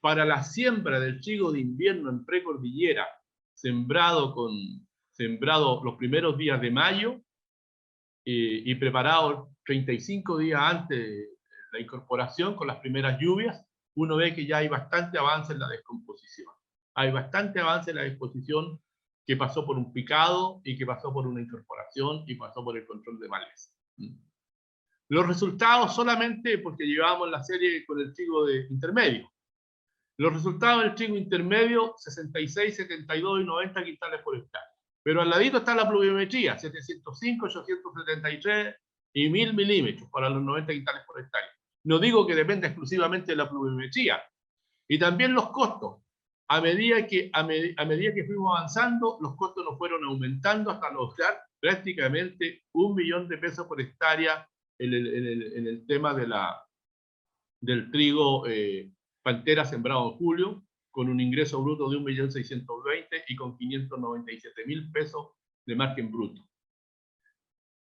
para la siembra del trigo de invierno en precordillera, sembrado los primeros días de mayo y preparado 35 días antes de la incorporación con las primeras lluvias, uno ve que ya hay bastante avance en la descomposición. Hay bastante avance en la disposición que pasó por un picado y que pasó por una incorporación y pasó por el control de maleza. Los resultados solamente porque llevábamos la serie con el trigo de intermedio. Los resultados del trigo intermedio, 66, 72 y 90 quintales por hectárea. Pero al ladito está la pluviometría, 705, 873 y 1000 milímetros para los 90 quintales por hectárea. No digo que dependa exclusivamente de la pluviometría. Y también los costos. A medida que fuimos avanzando, los costos nos fueron aumentando hasta lograr prácticamente 1 millón de pesos por hectárea en el tema del trigo Pantera sembrado en julio, con un ingreso bruto de 1.620.000 y con 597.000 pesos de margen bruto.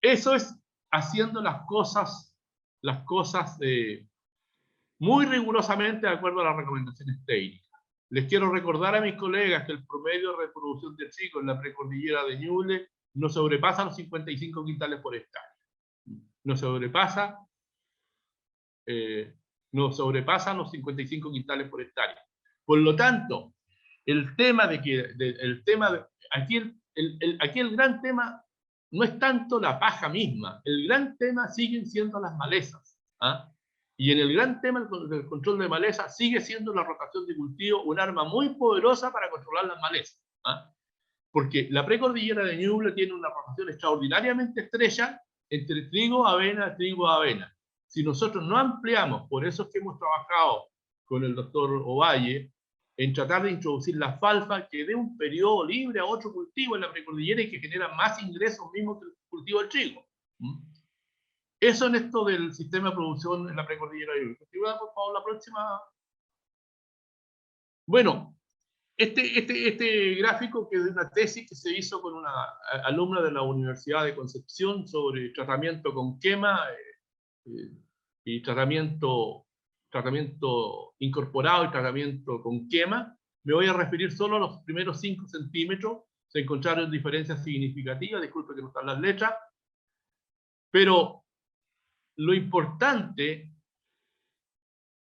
Eso es haciendo las cosas muy rigurosamente de acuerdo a las recomendaciones técnicas. Les quiero recordar a mis colegas que el promedio de reproducción de trigo en la precordillera de Ñuble no sobrepasa los 55 quintales por hectárea. No sobrepasan los 55 quintales por hectárea. Por lo tanto, aquí el gran tema no es tanto la paja misma, el gran tema siguen siendo las malezas. Y en el gran tema del control de malezas sigue siendo la rotación de cultivo un arma muy poderosa para controlar las malezas. Porque la precordillera de Ñuble tiene una rotación extraordinariamente estrecha entre trigo, avena, trigo, avena. Si nosotros no ampliamos, por eso es que hemos trabajado con el doctor Ovalle, en tratar de introducir la alfalfa que dé un periodo libre a otro cultivo en la precordillera y que genera más ingresos mismos que el cultivo del trigo. Eso en esto del sistema de producción en la precordillera de Ñuble. Continúa, por favor, la próxima. Bueno, este gráfico, que es de una tesis que se hizo con una alumna de la Universidad de Concepción sobre tratamiento con quema y tratamiento tratamiento incorporado y tratamiento con quema. Me voy a referir solo a los primeros 5 centímetros. Se encontraron diferencias significativas, disculpe que no están las letras, pero lo importante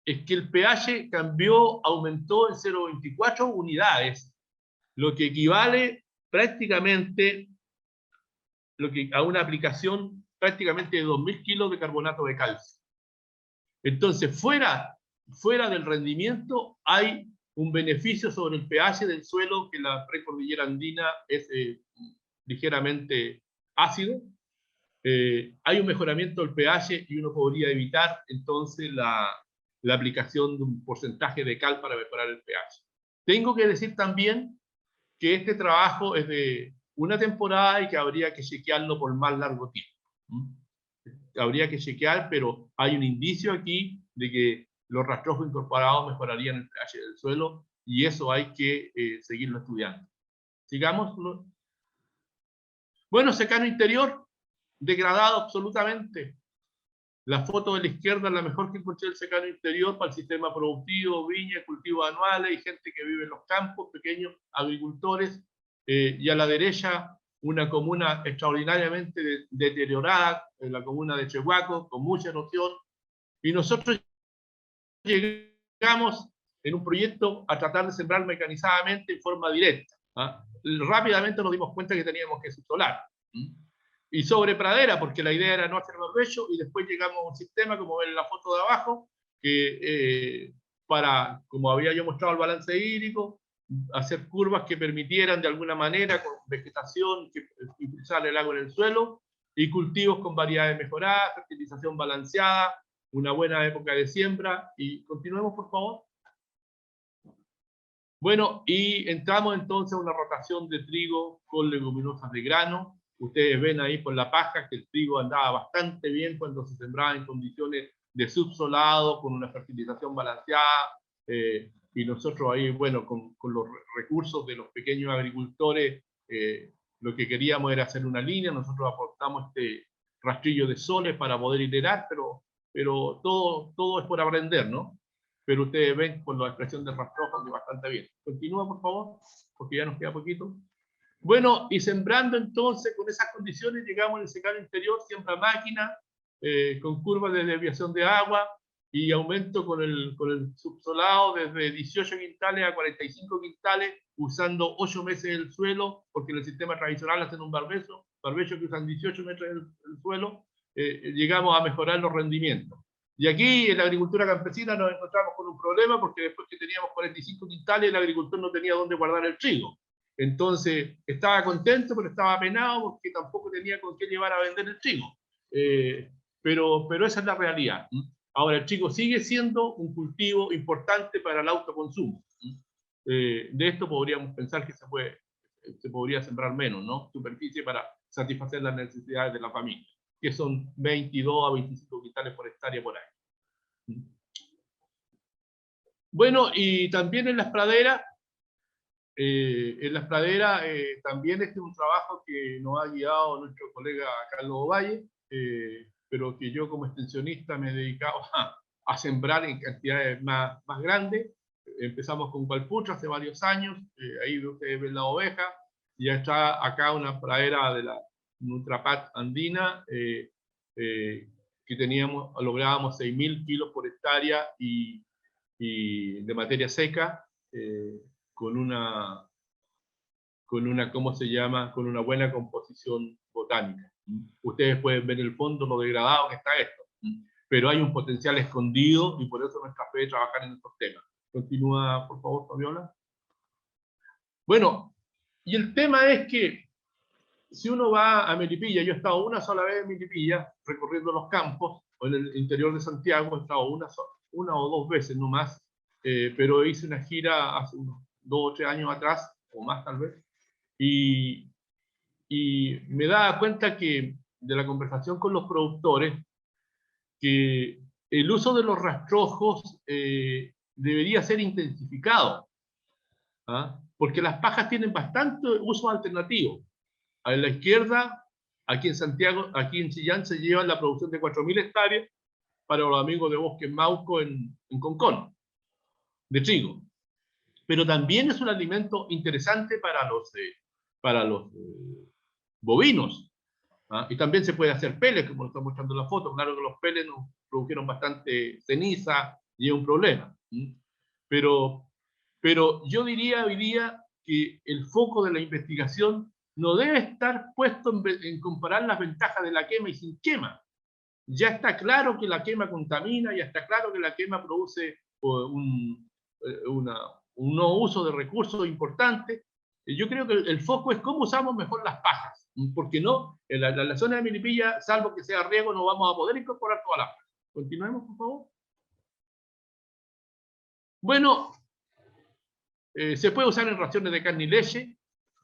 es que el pH aumentó en 0,24 unidades, lo que equivale prácticamente a una aplicación prácticamente de 2.000 kilos de carbonato de calcio. Entonces, fuera del rendimiento, hay un beneficio sobre el pH del suelo, que la precordillera andina es ligeramente ácido. Hay un mejoramiento del pH y uno podría evitar entonces la aplicación de un porcentaje de cal para mejorar el pH. Tengo que decir también que este trabajo es de una temporada y que habría que chequearlo por más largo tiempo. Habría que chequear, pero hay un indicio aquí de que los rastrojos incorporados mejorarían el pH del suelo, y eso hay que seguirlo estudiando. Sigamos. Bueno, secano interior, degradado absolutamente. La foto de la izquierda es la mejor que encontré del secano interior para el sistema productivo, viña, cultivos anuales y gente que vive en los campos, pequeños agricultores. Y a la derecha, una comuna extraordinariamente deteriorada, en la comuna de Chehuaco, con mucha erosión. Y nosotros llegamos en un proyecto a tratar de sembrar mecanizadamente en forma directa. Rápidamente nos dimos cuenta que teníamos que subsolar. Y sobre pradera, porque la idea era no hacer barbecho, y después llegamos a un sistema, como ven en la foto de abajo, que como había yo mostrado el balance hídrico, hacer curvas que permitieran de alguna manera, con vegetación, que impulsar el agua en el suelo, y cultivos con variedades mejoradas, fertilización balanceada, una buena época de siembra. Y continuemos, por favor. Bueno, y entramos entonces a una rotación de trigo con leguminosas de grano. Ustedes ven ahí por la paja que el trigo andaba bastante bien cuando se sembraba en condiciones de subsolado, con una fertilización balanceada, y nosotros ahí, bueno, con los recursos de los pequeños agricultores, lo que queríamos era hacer una línea. Nosotros aportamos este rastrillo de soles para poder iterar, pero todo es por aprender, ¿no? Pero ustedes ven con la expresión del rastrojo que bastante bien. Continúa, por favor, porque ya nos queda poquito. Bueno, y sembrando entonces con esas condiciones llegamos al secano interior, siembra máquina, con curvas de desviación de agua y aumento con el subsolado desde 18 quintales a 45 quintales, usando 8 meses el suelo, porque en el sistema tradicional hacen un barbecho que usan 18 metros el suelo. Llegamos a mejorar los rendimientos. Y aquí en la agricultura campesina nos encontramos con un problema, porque después que teníamos 45 quintales, el agricultor no tenía dónde guardar el trigo. Entonces estaba contento, pero estaba apenado porque tampoco tenía con qué llevar a vender el trigo. Pero esa es la realidad. Ahora, el trigo sigue siendo un cultivo importante para el autoconsumo. De esto podríamos pensar que se podría sembrar menos, ¿no? Superficie para satisfacer las necesidades de la familia, que son 22 a 25 quintales por hectárea por año. Bueno, y también en las praderas, también este es un trabajo que nos ha guiado nuestro colega Carlos Ovalle, pero que yo como extensionista me he dedicado a sembrar en cantidades más grandes. Empezamos con Calpucha hace varios años, ahí ustedes ven la oveja, y ya está acá una pradera de la Nutrapat andina, que lográbamos 6.000 kilos por hectárea y de materia seca, con una, ¿cómo se llama?, con una buena composición botánica. Ustedes pueden ver en el fondo lo degradado que está esto, pero hay un potencial escondido, y por eso nuestra fe de trabajar en estos temas. Continúa, por favor, Fabiola. Bueno, y el tema es que si uno va a Melipilla, yo he estado una sola vez en Melipilla, recorriendo los campos, o en el interior de Santiago, he estado una o dos veces no más, pero hice una gira hace unos 2 o 3 años atrás, o más tal vez, y me daba cuenta que, de la conversación con los productores, que el uso de los rastrojos debería ser intensificado, porque las pajas tienen bastante uso alternativo. A la izquierda, aquí en Santiago, aquí en Chillán, se lleva la producción de 4.000 hectáreas, para los amigos de Bosque Mauco en Concón, de trigo. Pero también es un alimento interesante para los bovinos. ¿Ah? Y también se puede hacer pellets, como lo está mostrando en la foto. Claro que los pellets nos produjeron bastante ceniza y es un problema. Pero yo diría hoy día que el foco de la investigación no debe estar puesto en comparar las ventajas de la quema y sin quema. Ya está claro que la quema contamina, ya está claro que la quema produce un no uso de recursos importantes. Yo creo que el foco es cómo usamos mejor las pajas, porque no, en la zona de Melipilla, salvo que sea riego, no vamos a poder incorporar todas las pajas. Continuemos, por favor. Bueno, se puede usar en raciones de carne y leche,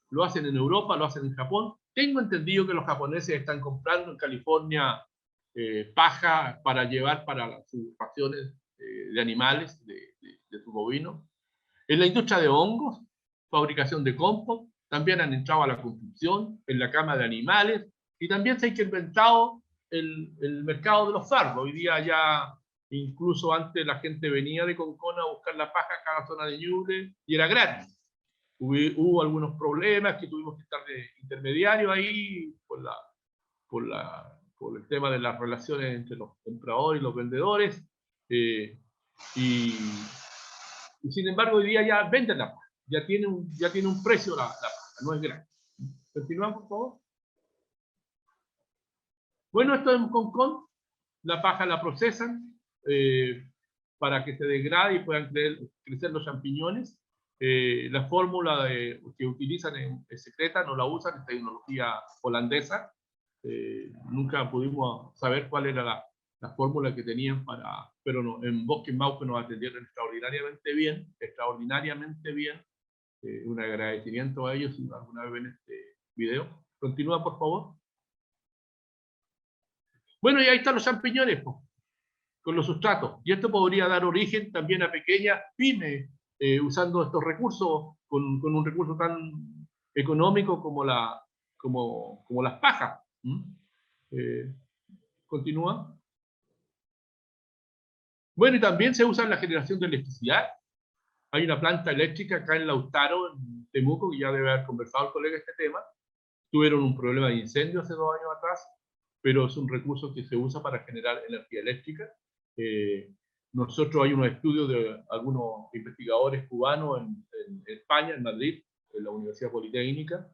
lo hacen en Europa, lo hacen en Japón. Tengo entendido que los japoneses están comprando en California paja para llevar para sus raciones de animales, de sus bovinos. En la industria de hongos, fabricación de compost, también han entrado a la construcción, en la cama de animales, y también se ha incrementado el mercado de los fardos. Hoy día ya, incluso antes la gente venía de Concón a buscar la paja a cada zona de Ñuble, y era gratis. Hubo algunos problemas que tuvimos que estar de intermediario ahí, por el tema de las relaciones entre los compradores y los vendedores, y sin embargo hoy día ya venden la paja, ya tiene un precio la paja, no es gratis. Continuamos, por favor. Bueno, esto en Concón, la paja la procesan para que se degrade y puedan crecer los champiñones. La fórmula que utilizan es secreta, no la usan, es tecnología holandesa. Nunca pudimos saber cuál era la fórmula que tenían pero no, en Bosque Mauco nos atendieron extraordinariamente bien. Un agradecimiento a ellos si alguna vez ven este video. Continúa, por favor. Bueno, y ahí están los champiñones, con los sustratos. Y esto podría dar origen también a pequeñas pymes, usando estos recursos, con un recurso tan económico como las pajas. Continúa. Bueno, y también se usa en la generación de electricidad. Hay una planta eléctrica acá en Lautaro, en Temuco, que ya debe haber conversado el colega este tema. Tuvieron un problema de incendio hace 2 años atrás, pero es un recurso que se usa para generar energía eléctrica. Nosotros hay unos estudios de algunos investigadores cubanos en España, en Madrid, en la Universidad Politécnica,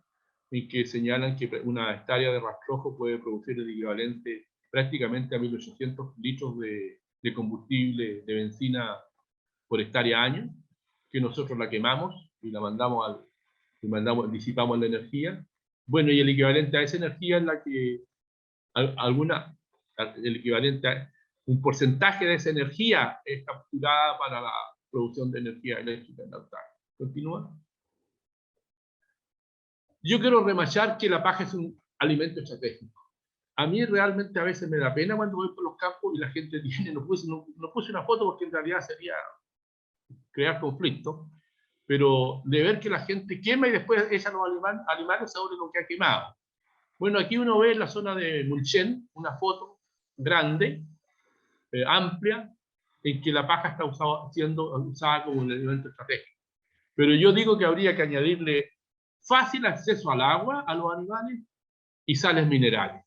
y que señalan que una hectárea de rastrojo puede producir el equivalente prácticamente a 1.800 litros de combustible de benzina por hectárea año, que nosotros la quemamos y la disipamos la energía. Bueno, y el equivalente a esa energía es la que el equivalente a un porcentaje de esa energía es capturada para la producción de energía eléctrica en Lautaro. Continúa. Yo quiero remachar que la paja es un alimento estratégico. A mí realmente a veces me da pena cuando voy por los campos y la gente tiene, no puse una foto porque en realidad sería crear conflicto, pero de ver que la gente quema y después echa los animales sobre lo que ha quemado. Bueno, aquí uno ve en la zona de Mulchen una foto grande, amplia, en que la paja está siendo usada como un elemento estratégico. Pero yo digo que habría que añadirle fácil acceso al agua a los animales y sales minerales,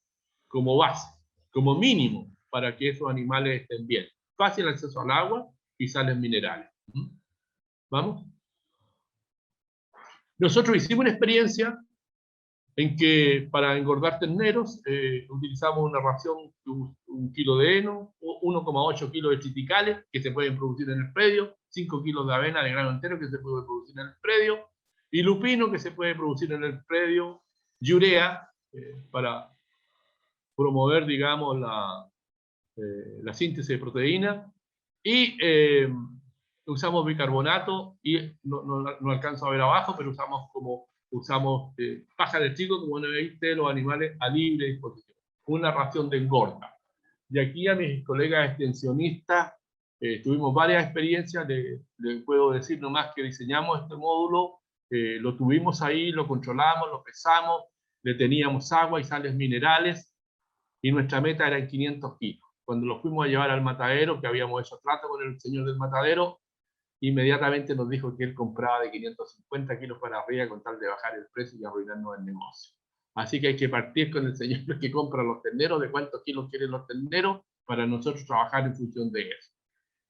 como base, como mínimo, para que esos animales estén bien. Fácil acceso al agua y sales minerales. ¿Vamos? Nosotros hicimos una experiencia en que para engordar terneros utilizamos una ración de 1 kilo de heno, 1,8 kilos de triticales que se pueden producir en el predio, 5 kilos de avena de grano entero que se puede producir en el predio, y lupino que se puede producir en el predio, urea para promover, digamos, la síntesis de proteína, y usamos bicarbonato, y no alcanzo a ver abajo, pero usamos paja de trigo, como viste, los animales a libre disposición. Una ración de engorda. Y aquí a mis colegas extensionistas tuvimos varias experiencias, les puedo decir nomás que diseñamos este módulo, lo tuvimos ahí, lo controlamos, lo pesamos, le teníamos agua y sales minerales, y nuestra meta era en 500 kilos. cuando lo fuimos a llevar al matadero, que habíamos hecho trato con el señor del matadero, inmediatamente nos dijo que él compraba de 550 kilos para arriba con tal de bajar el precio y arruinarnos el negocio. Así que hay que partir con el señor que compra los terneros, de cuántos kilos quieren los terneros, para nosotros trabajar en función de eso.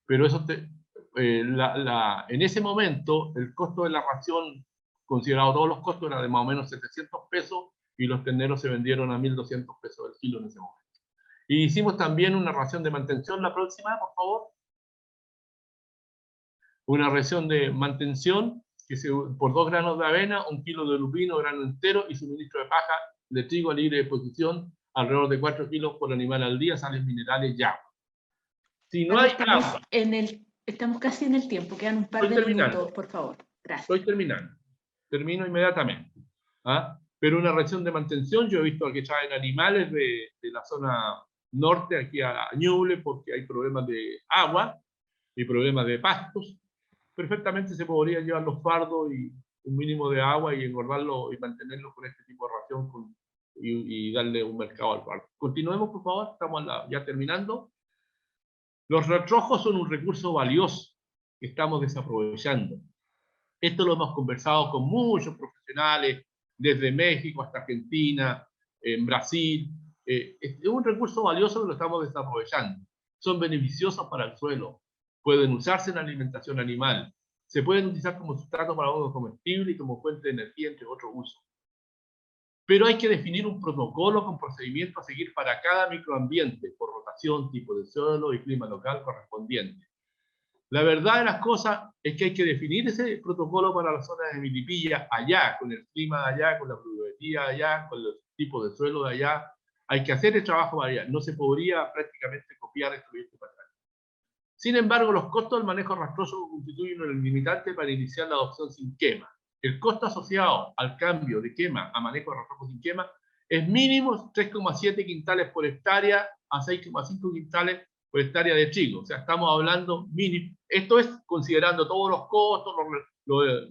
Pero eso en ese momento, el costo de la ración, considerado todos los costos, era de más o menos 700 pesos, y los terneros se vendieron a 1.200 pesos el kilo en ese momento. Y hicimos también una ración de mantención, la próxima, por favor. Una ración de mantención que por 2 granos de avena, 1 kilo de lupino, grano entero y suministro de paja de trigo a libre disposición, alrededor de 4 kilos por animal al día, sales minerales y agua. Si no hay agua... Estamos casi en el tiempo, quedan un par de minutos, por favor. Gracias. Estoy terminando. Termino inmediatamente. ¿Ah? Pero una ración de mantención, yo he visto que traen animales de la zona norte aquí a Ñuble porque hay problemas de agua y problemas de pastos. Perfectamente se podría llevar los fardos y un mínimo de agua y engordarlo y mantenerlo con este tipo de ración y darle un mercado al fardo. Continuemos, por favor, estamos ya terminando. Los rastrojos son un recurso valioso que estamos desaprovechando. Esto lo hemos conversado con muchos profesionales, desde México hasta Argentina, en Brasil. Es un recurso valioso que lo estamos desaprovechando. Son beneficiosos para el suelo, pueden usarse en alimentación animal, se pueden utilizar como sustrato para uso comestible y como fuente de energía, entre otros usos. Pero hay que definir un protocolo con procedimientos a seguir para cada microambiente, por rotación, tipo de suelo y clima local correspondiente. La verdad de las cosas es que hay que definir ese protocolo para las zonas de Milipilla allá, con el clima de allá, con la pluviometría de allá, con los tipos de suelo de allá. Hay que hacer el trabajo allá. No se podría prácticamente copiar esto y esto para acá. Sin embargo, los costos del manejo rastroso constituyen un limitante para iniciar la adopción sin quema. El costo asociado al cambio de quema a manejo de rastrojo sin quema es mínimo 3,7 quintales por hectárea a 6,5 quintales por hectárea de trigo. O sea, estamos hablando mínimo. Esto es considerando todos los costos, los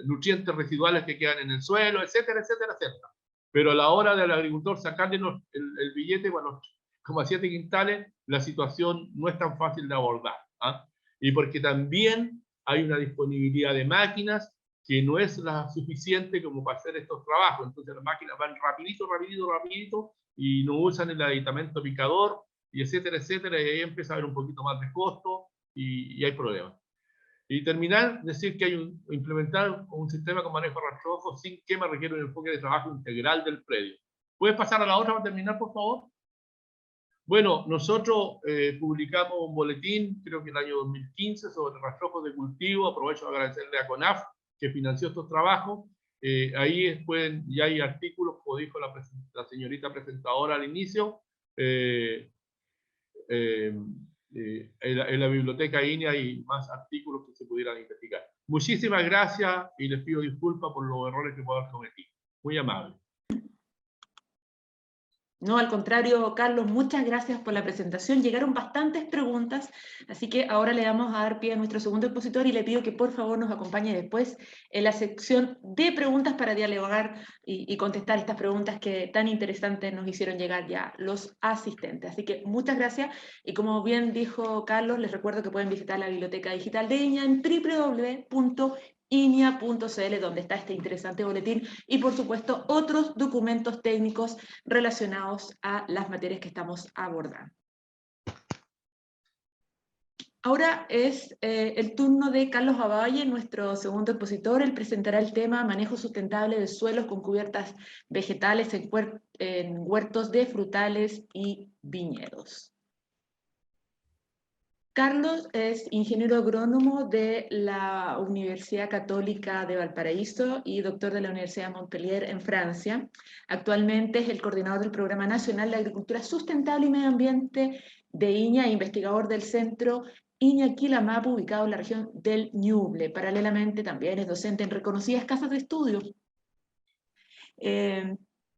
nutrientes residuales que quedan en el suelo, etcétera, etcétera, etcétera. Pero a la hora del agricultor sacarle el billete con los 0,7 quintales, la situación no es tan fácil de abordar. ¿Ah? Y porque también hay una disponibilidad de máquinas que no es la suficiente como para hacer estos trabajos. Entonces las máquinas van rapidito, rapidito, rapidito, y no usan el aditamento picador, y etcétera, etcétera, y ahí empieza a haber un poquito más de costo, y hay problemas. Y terminar, decir que implementar un sistema con manejo rastrojo sin quema requiere un enfoque de trabajo integral del predio. ¿Puedes pasar a la otra para terminar, por favor? Bueno, nosotros publicamos un boletín, creo que el año 2015, sobre rastrojos de cultivo. Aprovecho de agradecerle a CONAF, que financió estos trabajos. Ahí ya hay artículos, como dijo la señorita presentadora al inicio, en la biblioteca INEA hay más artículos que se pudieran investigar. Muchísimas gracias y les pido disculpas por los errores que puedo haber cometido. Muy amable. No, al contrario, Carlos, muchas gracias por la presentación. Llegaron bastantes preguntas, así que ahora le vamos a dar pie a nuestro segundo expositor y le pido que por favor nos acompañe después en la sección de preguntas para dialogar y contestar estas preguntas que tan interesantes nos hicieron llegar ya los asistentes. Así que muchas gracias y como bien dijo Carlos, les recuerdo que pueden visitar la Biblioteca Digital de INEA en www.inia.cl, donde está este interesante boletín y por supuesto otros documentos técnicos relacionados a las materias que estamos abordando. Ahora es el turno de Carlos Ovalle, nuestro segundo expositor. Él presentará el tema Manejo sustentable de suelos con cubiertas vegetales en huertos de frutales y viñedos. Carlos es ingeniero agrónomo de la Universidad Católica de Valparaíso y doctor de la Universidad de Montpellier en Francia. Actualmente es el coordinador del Programa Nacional de Agricultura Sustentable y Medio Ambiente de INEA e investigador del Centro INEA Quilamapu, ubicado en la región del Ñuble. Paralelamente también es docente en reconocidas casas de estudios.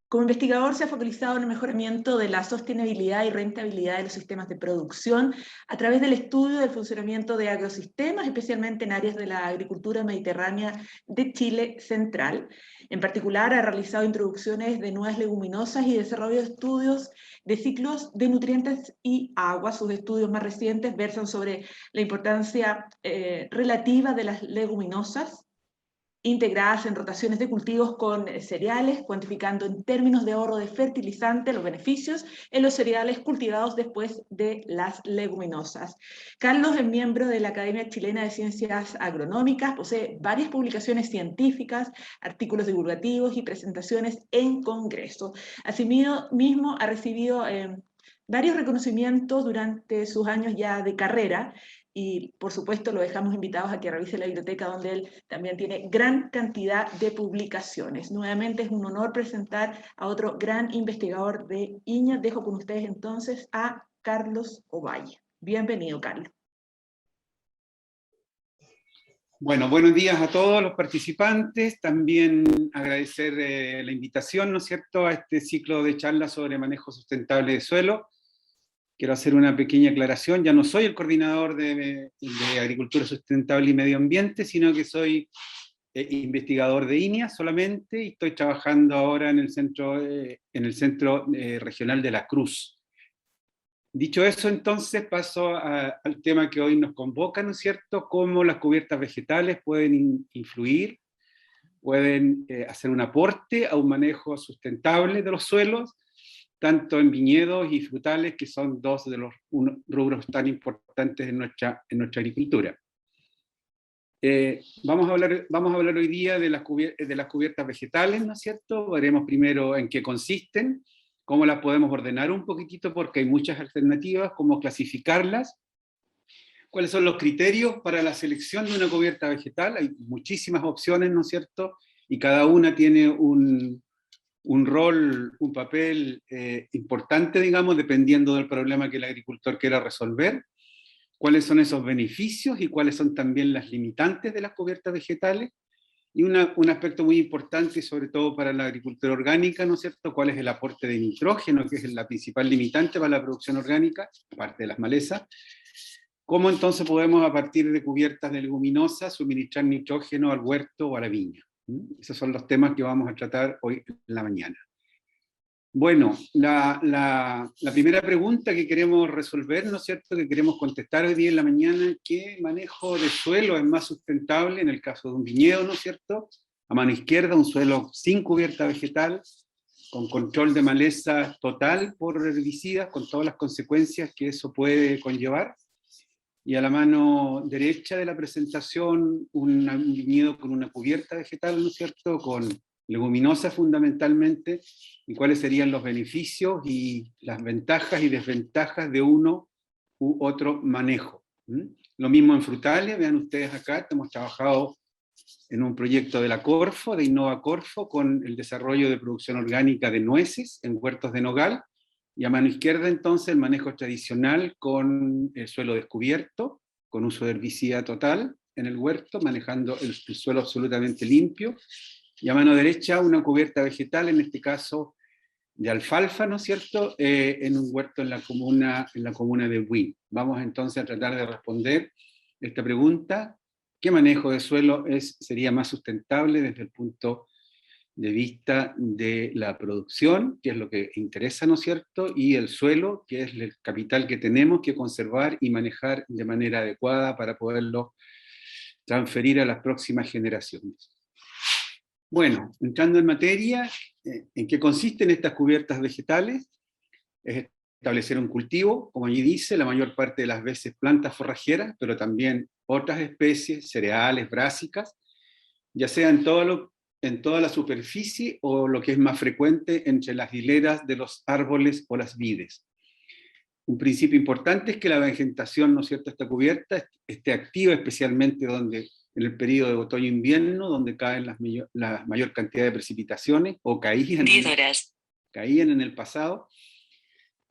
Como investigador se ha focalizado en el mejoramiento de la sostenibilidad y rentabilidad de los sistemas de producción a través del estudio del funcionamiento de agrosistemas, especialmente en áreas de la agricultura mediterránea de Chile central. En particular, ha realizado introducciones de nuevas leguminosas y desarrollo de estudios de ciclos de nutrientes y agua. Sus estudios más recientes versan sobre la importancia relativa de las leguminosas integradas en rotaciones de cultivos con cereales, cuantificando en términos de ahorro de fertilizante los beneficios en los cereales cultivados después de las leguminosas. Carlos es miembro de la Academia Chilena de Ciencias Agronómicas, posee varias publicaciones científicas, artículos divulgativos y presentaciones en congreso. Asimismo, ha recibido varios reconocimientos durante sus años ya de carrera, y por supuesto lo dejamos invitados a que revise la biblioteca, donde él también tiene gran cantidad de publicaciones. Nuevamente es un honor presentar a otro gran investigador de INAH. Dejo con ustedes entonces a Carlos Ovalle. Bienvenido, Carlos. Bueno, buenos días a todos los participantes. También agradecer la invitación, ¿no es cierto?, a este ciclo de charlas sobre manejo sustentable de suelo. Quiero hacer una pequeña aclaración. Ya no soy el coordinador de Agricultura Sustentable y Medio Ambiente, sino que soy investigador de INIA solamente, y estoy trabajando ahora en el Centro Regional de la Cruz. Dicho eso, entonces paso al tema que hoy nos convoca, ¿no es cierto?, cómo las cubiertas vegetales pueden influir, pueden hacer un aporte a un manejo sustentable de los suelos, tanto en viñedos y frutales, que son dos de los rubros tan importantes en nuestra agricultura. Vamos a hablar hoy día de las cubiertas vegetales, ¿no es cierto? Veremos primero en qué consisten, cómo las podemos ordenar un poquitito, porque hay muchas alternativas, cómo clasificarlas, cuáles son los criterios para la selección de una cubierta vegetal. Hay muchísimas opciones, ¿no es cierto? Y cada una tiene un rol, un papel importante, digamos, dependiendo del problema que el agricultor quiera resolver. Cuáles son esos beneficios y cuáles son también las limitantes de las cubiertas vegetales. Y un aspecto muy importante, sobre todo para la agricultura orgánica, ¿no es cierto?, cuál es el aporte de nitrógeno, que es la principal limitante para la producción orgánica, aparte de las malezas. Cómo entonces podemos, a partir de cubiertas de leguminosas, suministrar nitrógeno al huerto o a la viña. Esos son los temas que vamos a tratar hoy en la mañana. Bueno, la primera pregunta que queremos resolver, ¿no es cierto?, que queremos contestar hoy día en la mañana: ¿qué manejo de suelo es más sustentable en el caso de un viñedo, ¿no es cierto? A mano izquierda, un suelo sin cubierta vegetal, con control de maleza total por herbicidas, con todas las consecuencias que eso puede conllevar. Y a la mano derecha de la presentación, un viñedo con una cubierta vegetal, ¿no es cierto?, con leguminosas fundamentalmente, y cuáles serían los beneficios y las ventajas y desventajas de uno u otro manejo. Lo mismo en frutales. Vean ustedes acá, hemos trabajado en un proyecto de la Corfo, de Innova Corfo, con el desarrollo de producción orgánica de nueces en huertos de nogal, y a mano izquierda entonces el manejo tradicional con el suelo descubierto, con uso de herbicida total en el huerto, manejando el suelo absolutamente limpio, y a mano derecha una cubierta vegetal, en este caso de alfalfa, ¿no es cierto?, en un huerto en la comuna de Buin. Vamos entonces a tratar de responder esta pregunta: ¿qué manejo de suelo sería más sustentable desde el punto de vista de la producción, que es lo que interesa, ¿no es cierto?, y el suelo, que es el capital que tenemos que conservar y manejar de manera adecuada para poderlo transferir a las próximas generaciones? Bueno, entrando en materia, ¿en qué consisten estas cubiertas vegetales? Es establecer un cultivo, como allí dice, la mayor parte de las veces plantas forrajeras, pero también otras especies, cereales, brásicas, ya sea en toda la superficie, o lo que es más frecuente, entre las hileras de los árboles o las vides. Un principio importante es que la vegetación, ¿no es cierto?, esta cubierta esté activa, especialmente en el periodo de otoño-invierno, donde caen la mayor cantidad de precipitaciones, o caían en el pasado,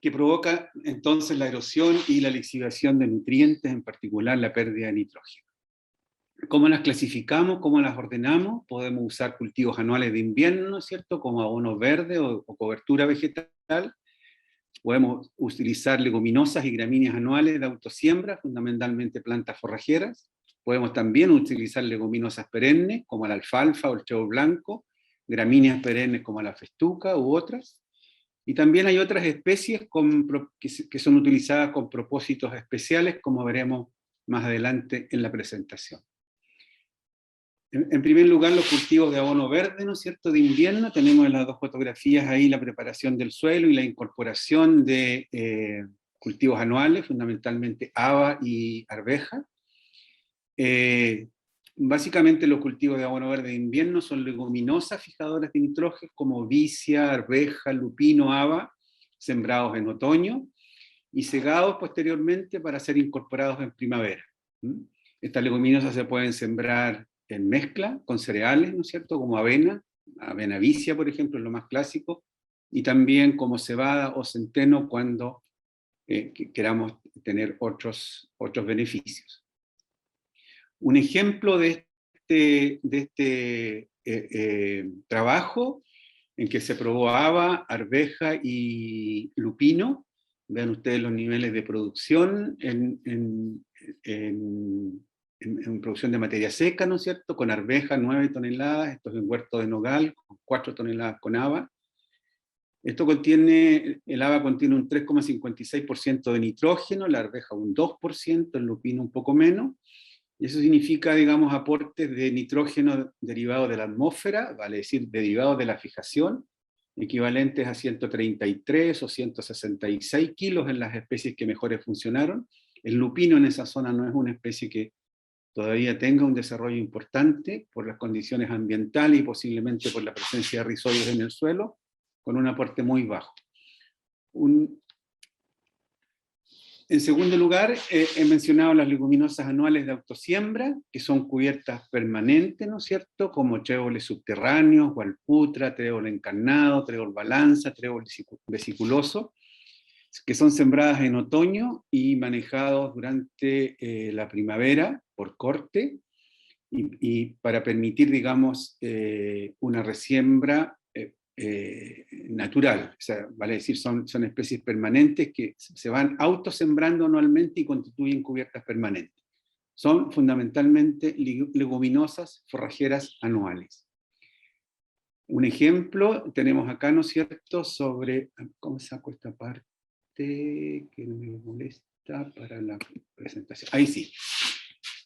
que provoca entonces la erosión y la lixiviación de nutrientes, en particular la pérdida de nitrógeno. ¿Cómo las clasificamos? ¿Cómo las ordenamos? Podemos usar cultivos anuales de invierno, ¿no es cierto?, como abono verde o cobertura vegetal. Podemos utilizar leguminosas y gramíneas anuales de autosiembra, fundamentalmente plantas forrajeras. Podemos también utilizar leguminosas perennes, como la alfalfa o el trébol blanco, gramíneas perennes como la festuca u otras. Y también hay otras especies que son utilizadas con propósitos especiales, como veremos más adelante en la presentación. En primer lugar, los cultivos de abono verde, ¿no es cierto?, de invierno. Tenemos en las dos fotografías ahí la preparación del suelo y la incorporación de cultivos anuales, fundamentalmente haba y arveja. Básicamente los cultivos de abono verde de invierno son leguminosas fijadoras de nitrógeno como vicia, arveja, lupino, haba, sembrados en otoño y segados posteriormente para ser incorporados en primavera. Estas leguminosas se pueden sembrar en mezcla con cereales, ¿no es cierto?, como avena vicia, por ejemplo, es lo más clásico, y también como cebada o centeno cuando queramos tener otros beneficios. Un ejemplo de este trabajo en que se probó haba, arveja y lupino. Vean ustedes los niveles de producción en producción de materia seca, ¿no es cierto?, con arveja 9 toneladas, esto es en huerto de nogal, con 4 toneladas con haba. El haba contiene un 3,56% de nitrógeno, la arveja un 2%, el lupino un poco menos, y eso significa, digamos, aportes de nitrógeno derivados de la atmósfera, vale decir, derivados de la fijación, equivalentes a 133 o 166 kilos en las especies que mejores funcionaron. El lupino en esa zona no es una especie que todavía tenga un desarrollo importante por las condiciones ambientales y posiblemente por la presencia de rhizoides en el suelo, con un aporte muy bajo. En segundo lugar, he mencionado las leguminosas anuales de autosiembra, que son cubiertas permanentes, ¿no es cierto?, como tréboles subterráneos, gualputra, trébol encarnado, trébol balanza, trébol vesiculoso, que son sembradas en otoño y manejados durante la primavera por corte, y para permitir, digamos, una resiembra natural, o sea, vale decir, son especies permanentes que se van autosembrando anualmente y constituyen cubiertas permanentes. Son fundamentalmente leguminosas forrajeras anuales. Un ejemplo tenemos acá, ¿no es cierto?, sobre, ¿cómo saco esta parte que no me molesta para la presentación? Ahí sí.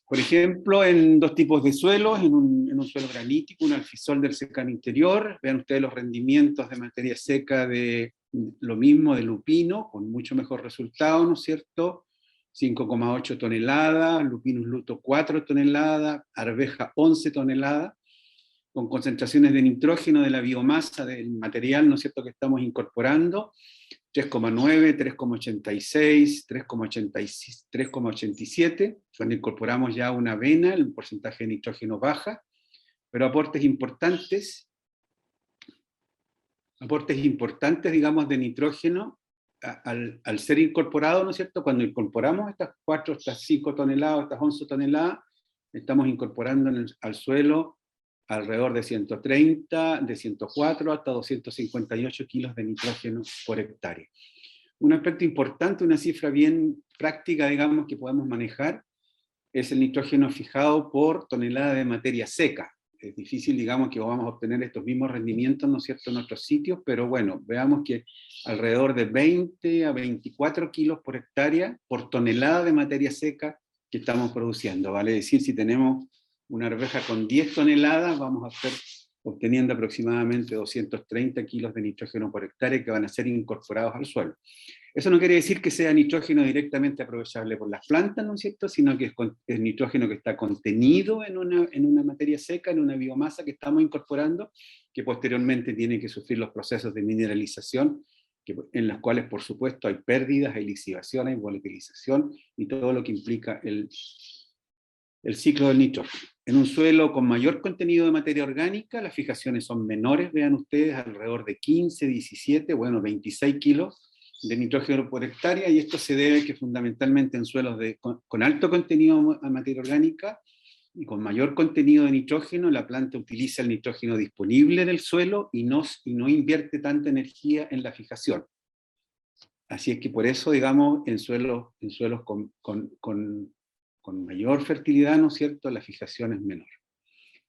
Por ejemplo, en dos tipos de suelos, en un suelo granítico, un alfisol del secano interior. Vean ustedes los rendimientos de materia seca de lo mismo de lupino, con mucho mejor resultado, ¿no es cierto? 5,8 toneladas, lupinus luto 4 toneladas, arveja 11 toneladas, con concentraciones de nitrógeno de la biomasa del material, ¿no es cierto?, que estamos incorporando, 3,9, 3,86, 3,87, cuando incorporamos ya una avena, el porcentaje de nitrógeno baja, pero aportes importantes, digamos, de nitrógeno al ser incorporado, ¿no es cierto? Cuando incorporamos estas 5 toneladas, estas 11 toneladas, estamos incorporando al suelo alrededor de 130, de 104 hasta 258 kilos de nitrógeno por hectárea. Un aspecto importante, una cifra bien práctica, digamos, que podemos manejar, es el nitrógeno fijado por tonelada de materia seca. Es difícil, digamos, que vamos a obtener estos mismos rendimientos, ¿no es cierto?, en nuestros sitios, pero bueno, veamos que alrededor de 20 a 24 kilos por hectárea por tonelada de materia seca que estamos produciendo. Vale decir, si tenemos una arveja con 10 toneladas, vamos a estar obteniendo aproximadamente 230 kilos de nitrógeno por hectárea que van a ser incorporados al suelo. Eso no quiere decir que sea nitrógeno directamente aprovechable por las plantas, ¿no es cierto?, sino que es nitrógeno que está contenido en una materia seca, en una biomasa que estamos incorporando, que posteriormente tiene que sufrir los procesos de mineralización, en los cuales, por supuesto, hay pérdidas, hay lisivación, hay volatilización, y todo lo que implica el ciclo del nitrógeno. En un suelo con mayor contenido de materia orgánica, las fijaciones son menores, vean ustedes, alrededor de 15, 17, bueno, 26 kilos de nitrógeno por hectárea, y esto se debe que fundamentalmente en suelos con alto contenido de materia orgánica, y con mayor contenido de nitrógeno, la planta utiliza el nitrógeno disponible del suelo y no invierte tanta energía en la fijación. Así es que por eso, digamos, en suelos con mayor fertilidad, ¿no es cierto?, la fijación es menor.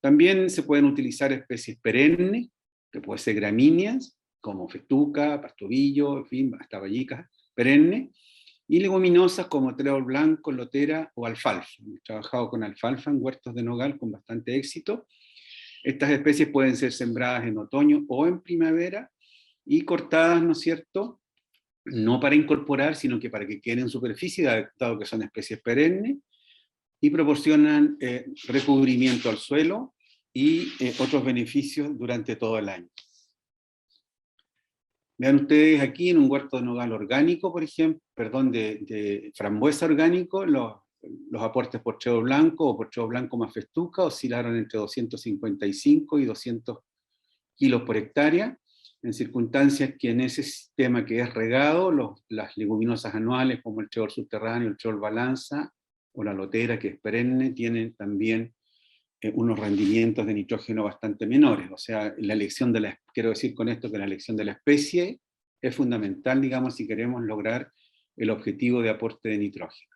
También se pueden utilizar especies perennes, que pueden ser gramíneas, como festuca, pastobillo, en fin, hasta vallicas perennes, y leguminosas como trébol blanco, lotera o alfalfa. Hemos trabajado con alfalfa en huertos de nogal con bastante éxito. Estas especies pueden ser sembradas en otoño o en primavera y cortadas, ¿no es cierto?, no para incorporar, sino que para que queden en superficie, dado que son especies perennes, y proporcionan recubrimiento al suelo y otros beneficios durante todo el año. Vean ustedes aquí en un huerto de nogal orgánico, por ejemplo, de frambuesa orgánico, los aportes por trébol blanco o por trébol blanco más festuca oscilaron entre 255 y 200 kilos por hectárea, en circunstancias que en ese sistema que es regado, las leguminosas anuales como el trébol subterráneo, el trébol balanza, o la lotera, que es perenne, tienen también unos rendimientos de nitrógeno bastante menores. O sea, quiero decir con esto que la elección de la especie es fundamental, digamos, si queremos lograr el objetivo de aporte de nitrógeno.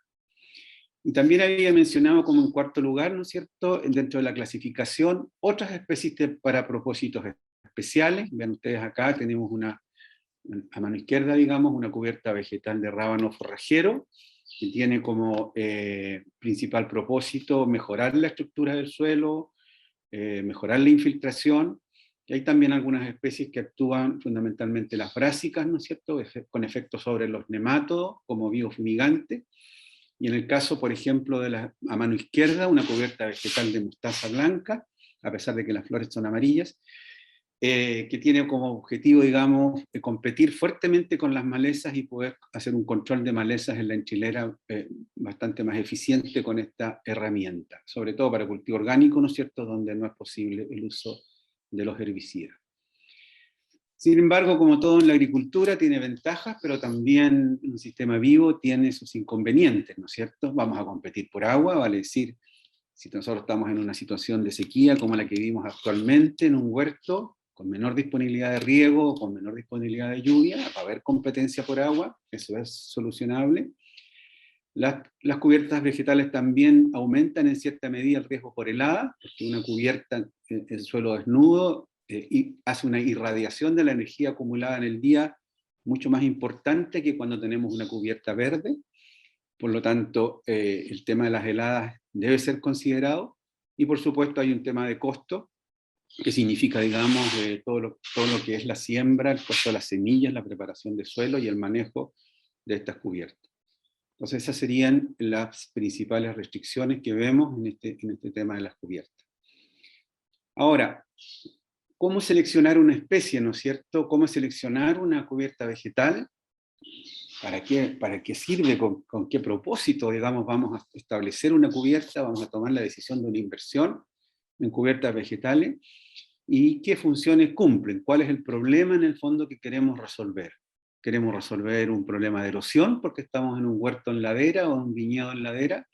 Y también había mencionado como en cuarto lugar, ¿no es cierto?, dentro de la clasificación, otras especies para propósitos especiales. Vean ustedes acá, tenemos a mano izquierda, digamos, una cubierta vegetal de rábano forrajero, que tiene como principal propósito mejorar la estructura del suelo, mejorar la infiltración, y hay también algunas especies que actúan fundamentalmente las brásicas, ¿no es cierto?, con efectos sobre los nematodos como biofumigante, y en el caso, por ejemplo, a mano izquierda, una cubierta vegetal de mostaza blanca, a pesar de que las flores son amarillas, que tiene como objetivo, digamos, competir fuertemente con las malezas y poder hacer un control de malezas en la enchilera bastante más eficiente con esta herramienta, sobre todo para cultivo orgánico, ¿no es cierto?, donde no es posible el uso de los herbicidas. Sin embargo, como todo en la agricultura, tiene ventajas, pero también un sistema vivo tiene sus inconvenientes, ¿no es cierto? Vamos a competir por agua, vale decir, si nosotros estamos en una situación de sequía como la que vivimos actualmente en un huerto, con menor disponibilidad de riego, con menor disponibilidad de lluvia, va a haber competencia por agua, eso es solucionable. Las cubiertas vegetales también aumentan en cierta medida el riesgo por helada, porque una cubierta en suelo desnudo y hace una irradiación de la energía acumulada en el día mucho más importante que cuando tenemos una cubierta verde. Por lo tanto, el tema de las heladas debe ser considerado, y por supuesto hay un tema de costo, que significa, digamos, todo lo que es la siembra, el costo de las semillas, la preparación de suelo y el manejo de estas cubiertas. Entonces esas serían las principales restricciones que vemos en este tema de las cubiertas. Ahora, ¿cómo seleccionar una especie, no es cierto? ¿Cómo seleccionar una cubierta vegetal? ¿Para qué sirve? ¿Con qué propósito, digamos, vamos a establecer una cubierta? Vamos a tomar la decisión de una inversión en cubiertas vegetales, y qué funciones cumplen, cuál es el problema en el fondo que queremos resolver. Queremos resolver un problema de erosión porque estamos en un huerto en ladera o un viñedo en ladera,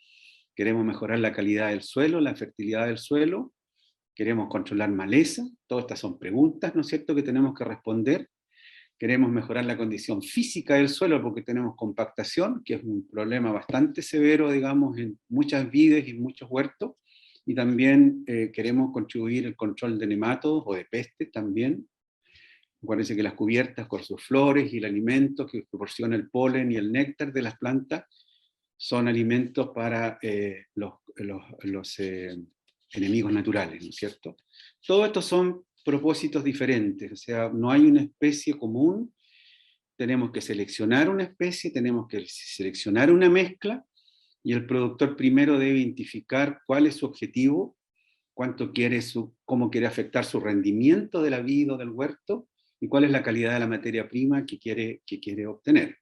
queremos mejorar la calidad del suelo, la fertilidad del suelo, queremos controlar maleza, todas estas son preguntas, ¿no es cierto?, que tenemos que responder. Queremos mejorar la condición física del suelo porque tenemos compactación, que es un problema bastante severo, digamos, en muchas vides y muchos huertos. Y también queremos contribuir al control de nematodos o de peste también. Acuérdense que las cubiertas con sus flores y el alimento que proporciona el polen y el néctar de las plantas son alimentos para los enemigos naturales, ¿no es cierto? Todo esto son propósitos diferentes, o sea, no hay una especie común, tenemos que seleccionar una especie, tenemos que seleccionar una mezcla, y el productor primero debe identificar cuál es su objetivo, cómo quiere afectar su rendimiento de la vid o del huerto, y cuál es la calidad de la materia prima que quiere obtener.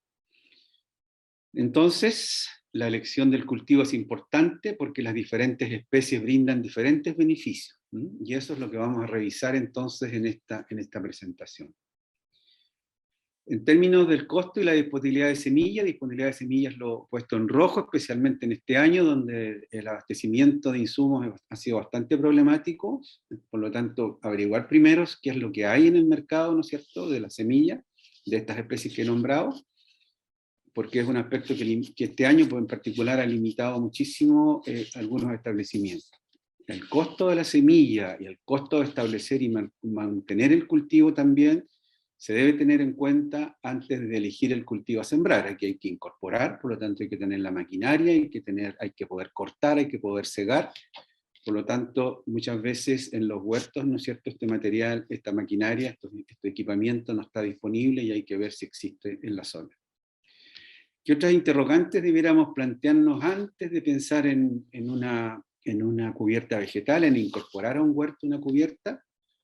Entonces, la elección del cultivo es importante porque las diferentes especies brindan diferentes beneficios, y eso es lo que vamos a revisar entonces en esta presentación. En términos del costo y la disponibilidad de semillas lo he puesto en rojo, especialmente en este año, donde el abastecimiento de insumos ha sido bastante problemático. Por lo tanto, averiguar primero qué es lo que hay en el mercado, ¿no es cierto?, de las semillas, de estas especies que he nombrado, porque es un aspecto que este año, pues, en particular, ha limitado muchísimo algunos establecimientos. El costo de la semilla y el costo de establecer y mantener el cultivo también se debe tener en cuenta antes de elegir el cultivo a sembrar. Aquí hay que incorporar, por lo tanto hay que tener la maquinaria, hay que poder cortar, hay que poder cegar. Por lo tanto, muchas veces en los huertos, ¿no es cierto?, este material, esta maquinaria, este equipamiento no está disponible y hay que ver si existe en la zona. ¿Qué otras interrogantes debiéramos plantearnos antes de pensar en una cubierta vegetal, en incorporar a un huerto una cubierta?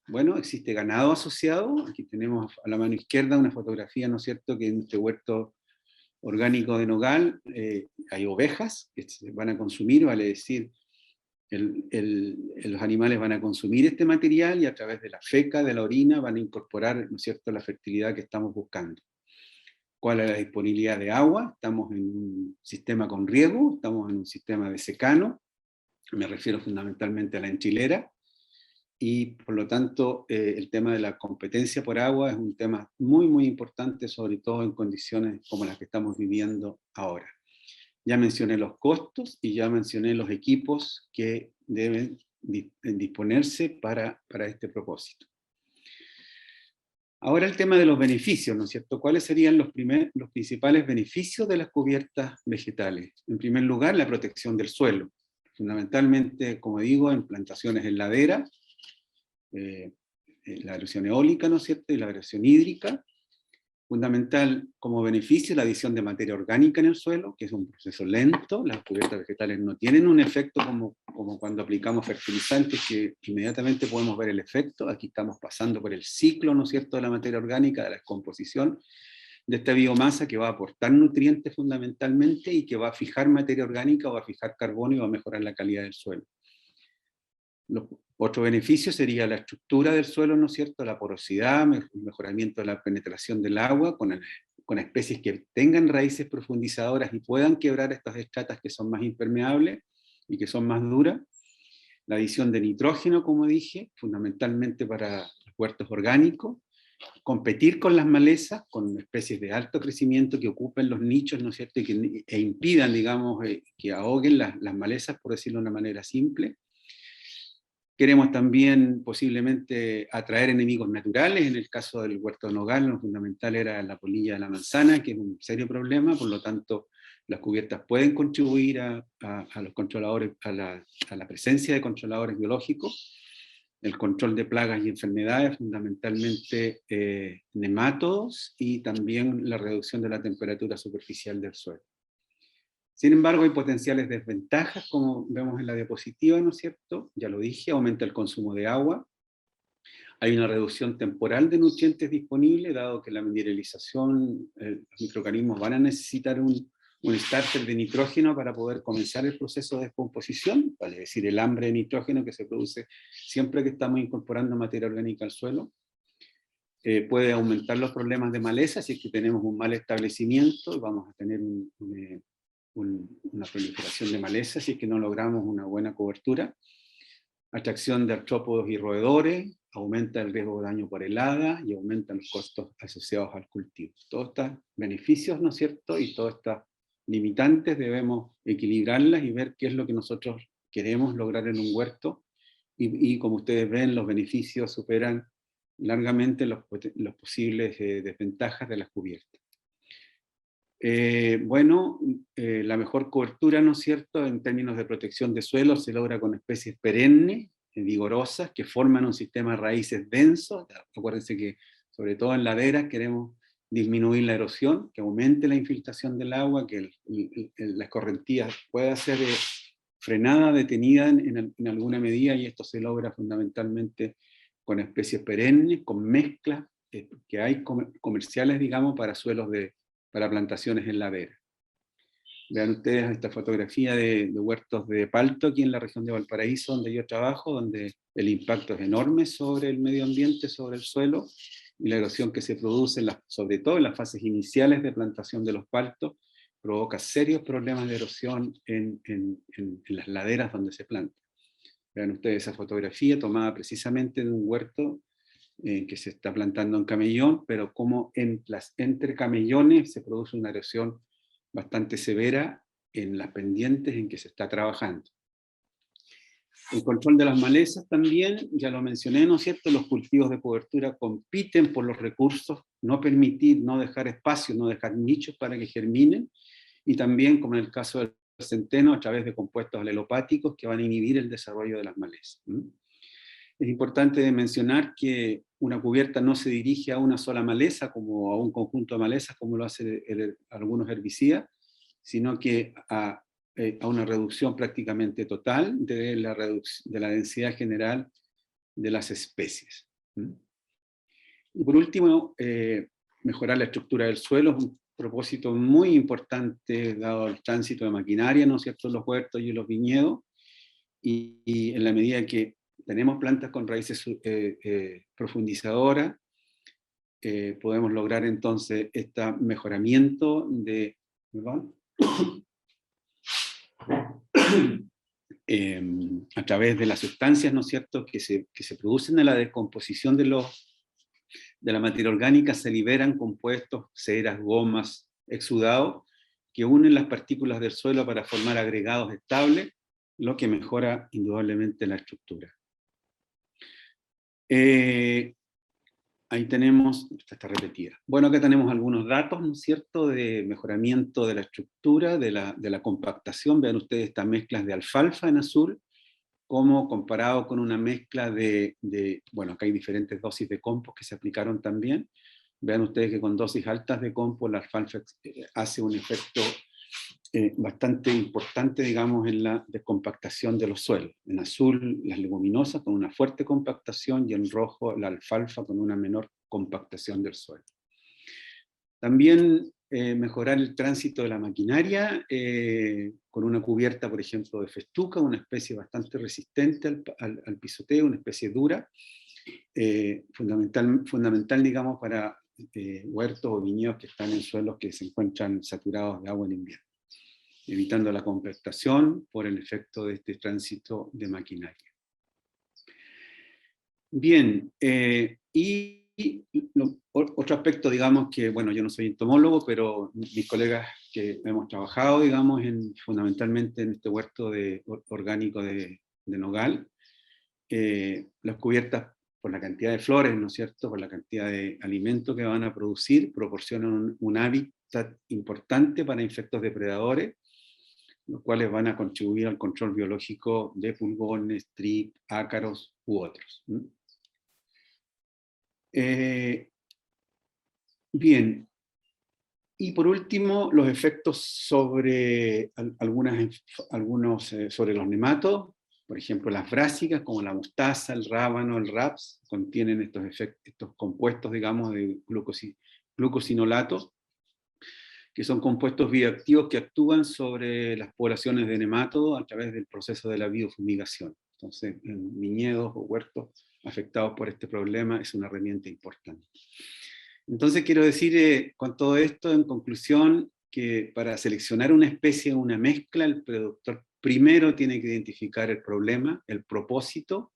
Bueno, existe ganado asociado. Aquí tenemos a la mano izquierda una fotografía, ¿no es cierto?, que en este huerto orgánico de nogal hay ovejas que se van a consumir, vale decir, los animales van a consumir este material y a través de la feca, de la orina, van a incorporar, ¿no es cierto?, la fertilidad que estamos buscando. ¿Cuál es la disponibilidad de agua? Estamos en un sistema con riego, estamos en un sistema de secano, me refiero fundamentalmente a la enchilera, y por lo tanto el tema de la competencia por agua es un tema muy, muy importante, sobre todo en condiciones como las que estamos viviendo ahora. Ya mencioné los costos y ya mencioné los equipos que deben disponerse para este propósito. Ahora el tema de los beneficios, ¿no es cierto? ¿Cuáles serían los principales beneficios de las cubiertas vegetales? En primer lugar, la protección del suelo. Fundamentalmente, como digo, en plantaciones en ladera, la erosión eólica, ¿no es cierto?, y la erosión hídrica. Fundamental como beneficio la adición de materia orgánica en el suelo, que es un proceso lento. Las cubiertas vegetales no tienen un efecto como cuando aplicamos fertilizantes, que inmediatamente podemos ver el efecto. Aquí estamos pasando por el ciclo, ¿no es cierto?, de la materia orgánica, de la descomposición de esta biomasa que va a aportar nutrientes fundamentalmente y que va a fijar materia orgánica, va a fijar carbono y va a mejorar la calidad del suelo. Otro beneficio sería la estructura del suelo, ¿no es cierto?, la porosidad, el mejoramiento de la penetración del agua, con especies que tengan raíces profundizadoras y puedan quebrar estas estratas que son más impermeables y que son más duras. La adición de nitrógeno, como dije, fundamentalmente para los huertos orgánicos. Competir con las malezas, con especies de alto crecimiento que ocupen los nichos, ¿no es cierto?, e impidan, digamos, que ahoguen las malezas, por decirlo de una manera simple. Queremos también posiblemente atraer enemigos naturales. En el caso del huerto de nogal, lo fundamental era la polilla de la manzana, que es un serio problema. Por lo tanto, las cubiertas pueden contribuir a los controladores, a la presencia de controladores biológicos, el control de plagas y enfermedades, fundamentalmente nemátodos, y también la reducción de la temperatura superficial del suelo. Sin embargo, hay potenciales desventajas, como vemos en la diapositiva, ¿no es cierto? Ya lo dije, aumenta el consumo de agua. Hay una reducción temporal de nutrientes disponibles, dado que la mineralización, los microorganismos van a necesitar un starter de nitrógeno para poder comenzar el proceso de descomposición, vale decir, el hambre de nitrógeno que se produce siempre que estamos incorporando materia orgánica al suelo. Puede aumentar los problemas de maleza, si es que tenemos un mal establecimiento, vamos a tener una proliferación de maleza si es que no logramos una buena cobertura. Atracción de artrópodos y roedores, aumenta el riesgo de daño por helada y aumentan los costos asociados al cultivo. Todos estos beneficios, ¿no es cierto?, y todas estas limitantes debemos equilibrarlas y ver qué es lo que nosotros queremos lograr en un huerto, y como ustedes ven, los beneficios superan largamente los posibles desventajas de las cubiertas. La mejor cobertura, ¿no es cierto?, en términos de protección de suelo se logra con especies perennes, vigorosas, que forman un sistema de raíces denso. Acuérdense que, sobre todo en laderas, queremos disminuir la erosión, que aumente la infiltración del agua, que la escorrentía pueda ser frenada, detenida en alguna medida, y esto se logra fundamentalmente con especies perennes, con mezclas que hay comerciales, digamos, para suelos para plantaciones en ladera. Vean ustedes esta fotografía de huertos de palto aquí en la región de Valparaíso, donde yo trabajo, donde el impacto es enorme sobre el medio ambiente, sobre el suelo, y la erosión que se produce, sobre todo en las fases iniciales de plantación de los paltos, provoca serios problemas de erosión en las laderas donde se planta. Vean ustedes esa fotografía tomada precisamente de un huerto que se está plantando en camellón, pero como entre camellones se produce una erosión bastante severa en las pendientes en que se está trabajando. El control de las malezas también, ya lo mencioné, ¿no es cierto? Los cultivos de cobertura compiten por los recursos, no permitir, no dejar espacios, no dejar nichos para que germinen, y también, como en el caso del centeno, a través de compuestos alelopáticos que van a inhibir el desarrollo de las malezas. Es importante mencionar que una cubierta no se dirige a una sola maleza, como a un conjunto de malezas, como lo hacen algunos herbicidas, sino que a una reducción prácticamente total de la densidad general de las especies. Y por último, mejorar la estructura del suelo es un propósito muy importante dado el tránsito de maquinaria, ¿no es cierto?, en los huertos y en los viñedos, y en la medida que tenemos plantas con raíces profundizadoras, podemos lograr entonces este mejoramiento de... ¿Perdón? A través de las sustancias, ¿no es cierto?, que se producen en la descomposición de la materia orgánica, se liberan compuestos, ceras, gomas, exudados, que unen las partículas del suelo para formar agregados estables, lo que mejora indudablemente la estructura. Ahí tenemos, esta está repetida. Bueno, acá tenemos algunos datos, ¿no es cierto?, de mejoramiento de la estructura, de la compactación. Vean ustedes estas mezclas de alfalfa en azul, como comparado con una mezcla bueno, acá hay diferentes dosis de compost que se aplicaron también. Vean ustedes que con dosis altas de compost la alfalfa hace un efecto bastante importante, digamos, en la descompactación de los suelos. En azul las leguminosas con una fuerte compactación y en rojo la alfalfa con una menor compactación del suelo. También mejorar el tránsito de la maquinaria con una cubierta, por ejemplo, de festuca, una especie bastante resistente al pisoteo, una especie dura, fundamental, digamos, para huertos o viñedos que están en suelos que se encuentran saturados de agua en invierno, evitando la compactación por el efecto de este tránsito de maquinaria. Bien, otro aspecto, digamos, que, bueno, yo no soy entomólogo, pero mis colegas que hemos trabajado, digamos, fundamentalmente en este huerto orgánico de nogal, las cubiertas, por la cantidad de flores, ¿no es cierto?, por la cantidad de alimento que van a producir, proporcionan un hábitat importante para insectos depredadores, los cuales van a contribuir al control biológico de pulgones, trip, ácaros u otros. Bien, y por último, los efectos sobre sobre los nematos. Por ejemplo, las brásicas, como la mostaza, el rábano, el raps, contienen estos compuestos, digamos, de glucosinolatos, que son compuestos bioactivos que actúan sobre las poblaciones de nematodos a través del proceso de la biofumigación. Entonces, en viñedos o huertos afectados por este problema es una herramienta importante. Entonces quiero decir con todo esto, en conclusión, que para seleccionar una especie o una mezcla, el productor primero tiene que identificar el problema, el propósito,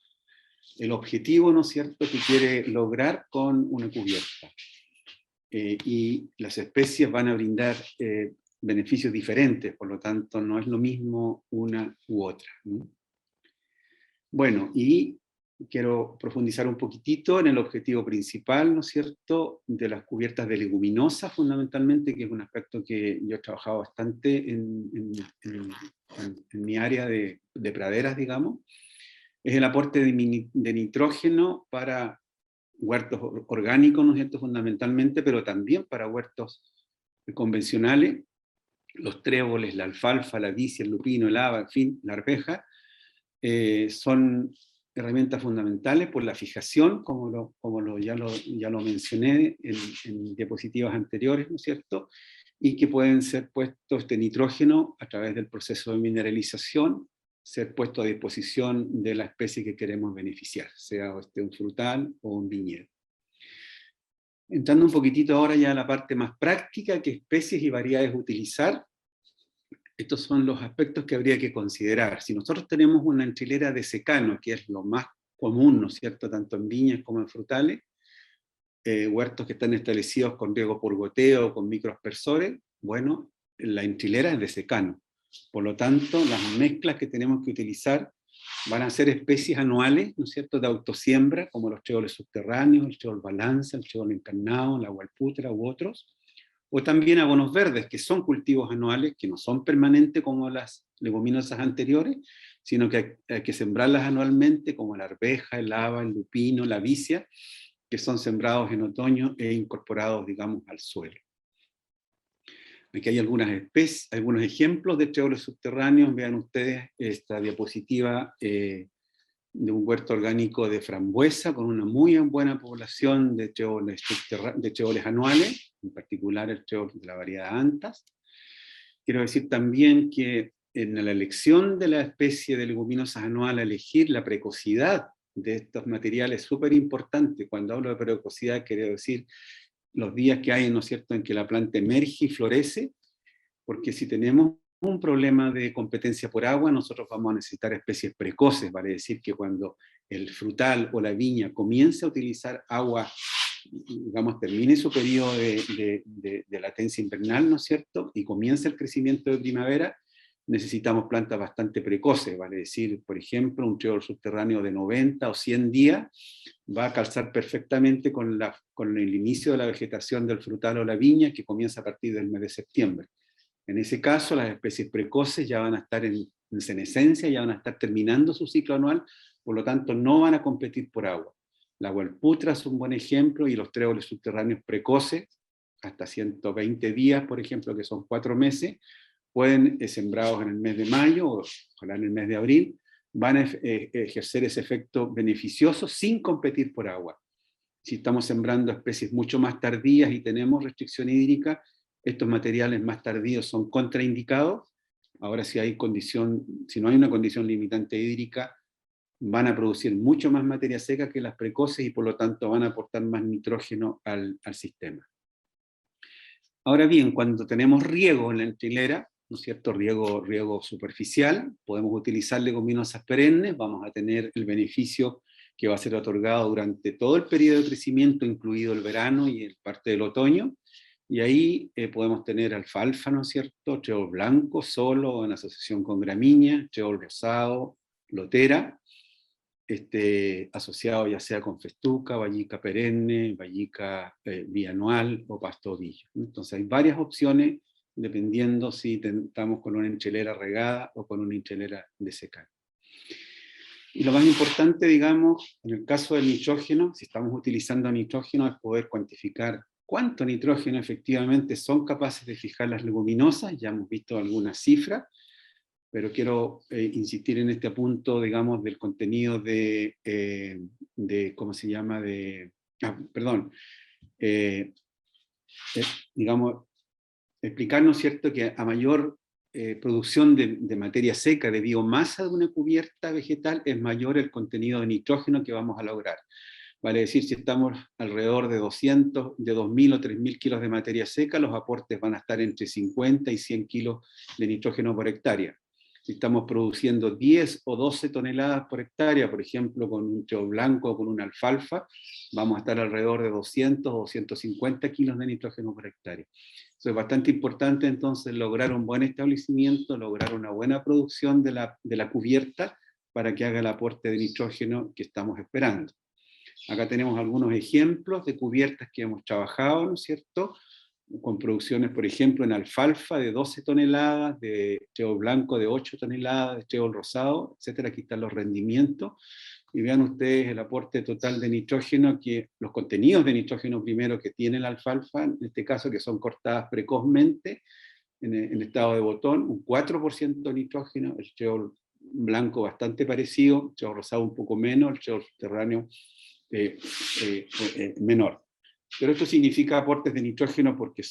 el objetivo, ¿no es cierto?, que quiere lograr con una cubierta. Y las especies van a brindar beneficios diferentes, por lo tanto no es lo mismo una u otra, ¿no? Bueno, y quiero profundizar un poquitito en el objetivo principal, ¿no es cierto?, de las cubiertas de leguminosas, fundamentalmente, que es un aspecto que yo he trabajado bastante en mi área de praderas, digamos. Es el aporte de nitrógeno para huertos orgánicos, ¿no es cierto?, fundamentalmente, pero también para huertos convencionales, los tréboles, la alfalfa, la vicia, el lupino, el haba, en fin, la arveja, son herramientas fundamentales por la fijación, ya lo mencioné en diapositivas anteriores, ¿no es cierto?, y que pueden ser puestos este nitrógeno a través del proceso de mineralización, ser puesto a disposición de la especie que queremos beneficiar, sea un frutal o un viñedo. Entrando un poquitito ahora ya a la parte más práctica, ¿qué especies y variedades utilizar? Estos son los aspectos que habría que considerar. Si nosotros tenemos una enchilera de secano, que es lo más común, ¿no es cierto?, tanto en viñas como en frutales, huertos que están establecidos con riego por goteo, con microaspersores, bueno, la enchilera es de secano. Por lo tanto, las mezclas que tenemos que utilizar van a ser especies anuales, ¿no es cierto?, de autosiembra, como los cheoles subterráneos, el cheol balanza, el cheol encarnado, la gualputra u otros, o también abonos verdes, que son cultivos anuales, que no son permanentes como las leguminosas anteriores, sino que hay que sembrarlas anualmente, como la arveja, el haba, el lupino, la vicia, que son sembrados en otoño e incorporados, digamos, al suelo. Aquí hay algunos ejemplos de cheoles subterráneos. Vean ustedes esta diapositiva de un huerto orgánico de frambuesa con una muy buena población de cheoles anuales, en particular el cheol de la variedad Antas. Quiero decir también que en la elección de la especie de leguminosas anual, elegir la precocidad de estos materiales es súper importante. Cuando hablo de precocidad quiero decir los días que hay, ¿no es cierto?, en que la planta emerge y florece, porque si tenemos un problema de competencia por agua, nosotros vamos a necesitar especies precoces, vale decir que cuando el frutal o la viña comience a utilizar agua, digamos, termine su periodo de latencia invernal, ¿no es cierto?, y comience el crecimiento de primavera, necesitamos plantas bastante precoces, vale decir, por ejemplo, un cheol subterráneo de 90 o 100 días va a calzar perfectamente con el inicio de la vegetación del frutal o la viña, que comienza a partir del mes de septiembre. En ese caso, las especies precoces ya van a estar en senescencia, ya van a estar terminando su ciclo anual, por lo tanto no van a competir por agua. La gualputra es un buen ejemplo, y los tréboles subterráneos precoces, hasta 120 días, por ejemplo, que son 4 meses, pueden, sembrados en el mes de mayo, o ojalá en el mes de abril, van a ejercer ese efecto beneficioso sin competir por agua. Si estamos sembrando especies mucho más tardías y tenemos restricción hídrica, estos materiales más tardíos son contraindicados. Ahora si no hay una condición limitante hídrica, van a producir mucho más materia seca que las precoces y por lo tanto van a aportar más nitrógeno al sistema. Ahora bien, cuando tenemos riego en la enchilera, ¿no es cierto?, riego superficial, podemos utilizar leguminosas perennes, vamos a tener el beneficio que va a ser otorgado durante todo el periodo de crecimiento, incluido el verano y parte del otoño, y ahí podemos tener alfalfa, ¿no es cierto?, cheol blanco solo, en asociación con gramínea, cheol rosado, lotera, asociado ya sea con festuca, vallica perenne, vallica bianual o pasto ovillo. Entonces hay varias opciones dependiendo si estamos con una enchelera regada o con una enchelera de secano. Y lo más importante, digamos, en el caso del nitrógeno, si estamos utilizando nitrógeno, es poder cuantificar cuánto nitrógeno efectivamente son capaces de fijar las leguminosas. Ya hemos visto algunas cifras, pero quiero insistir en este punto, digamos, del contenido ¿cómo se llama? Digamos, explicarnos, ¿cierto?, que a mayor producción de materia seca, de biomasa de una cubierta vegetal, es mayor el contenido de nitrógeno que vamos a lograr. Vale decir, si estamos alrededor de 2.000 o 3.000 kilos de materia seca, los aportes van a estar entre 50 y 100 kilos de nitrógeno por hectárea. Si estamos produciendo 10 o 12 toneladas por hectárea, por ejemplo, con un cheol blanco o con una alfalfa, vamos a estar alrededor de 200 o 250 kilos de nitrógeno por hectárea. Eso es bastante importante, entonces, lograr un buen establecimiento, lograr una buena producción de la cubierta para que haga el aporte de nitrógeno que estamos esperando. Acá tenemos algunos ejemplos de cubiertas que hemos trabajado, ¿no es cierto?, con producciones, por ejemplo, en alfalfa de 12 toneladas, de cheol blanco de 8 toneladas, de cheol rosado, etcétera. Aquí están los rendimientos, y vean ustedes el aporte total de nitrógeno, los contenidos de nitrógeno primero que tiene la alfalfa, en este caso que son cortadas precozmente, en estado de botón, un 4% de nitrógeno, el cheol blanco bastante parecido, el cheol rosado un poco menos, el cheol subterráneo menor. Pero esto significa aportes de nitrógeno porque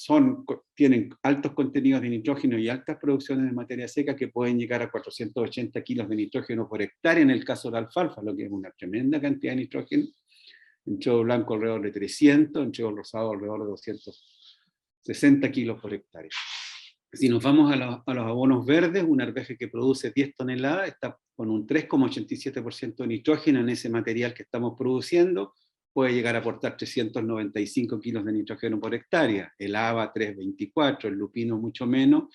tienen altos contenidos de nitrógeno y altas producciones de materia seca que pueden llegar a 480 kilos de nitrógeno por hectárea en el caso de la alfalfa, lo que es una tremenda cantidad de nitrógeno. en trigo blanco alrededor de 300, en trigo rosado alrededor de 260 kilos por hectárea. Si nos vamos a los abonos verdes, una arveja que produce 10 toneladas está con un 3,87% de nitrógeno en ese material que estamos produciendo, puede llegar a aportar 395 kilos de nitrógeno por hectárea, el haba 324, el lupino mucho menos,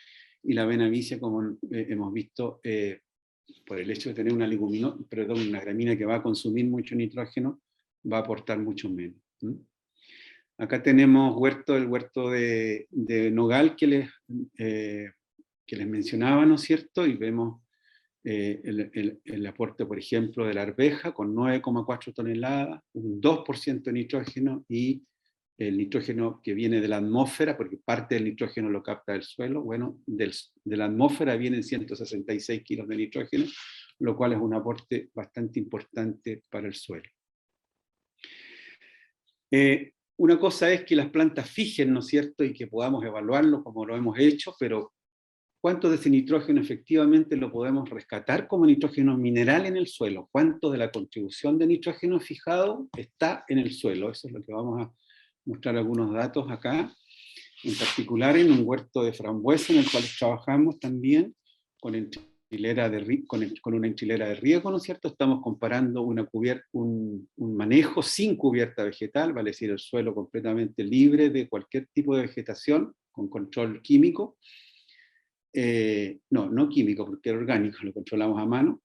y la avena vicia, como hemos visto, por el hecho de tener una gramínea que va a consumir mucho nitrógeno, va a aportar mucho menos. Acá tenemos el huerto de nogal que les mencionaba, ¿no es cierto? Y vemos el aporte, por ejemplo, de la arveja con 9,4 toneladas, un 2% de nitrógeno, y el nitrógeno que viene de la atmósfera, porque parte del nitrógeno lo capta el suelo, bueno, de la atmósfera vienen 166 kilos de nitrógeno, lo cual es un aporte bastante importante para el suelo. Una cosa es que las plantas fijen, ¿no es cierto?, y que podamos evaluarlo como lo hemos hecho, pero ¿cuánto de ese nitrógeno efectivamente lo podemos rescatar como nitrógeno mineral en el suelo? ¿Cuánto de la contribución de nitrógeno fijado está en el suelo? Eso es lo que vamos a mostrar algunos datos acá, en particular en un huerto de frambuesa en el cual trabajamos también con una enchilera de riego, ¿no es cierto? Estamos comparando un manejo sin cubierta vegetal, vale decir, el suelo completamente libre de cualquier tipo de vegetación, con control químico. No químico, porque es orgánico, lo controlamos a mano.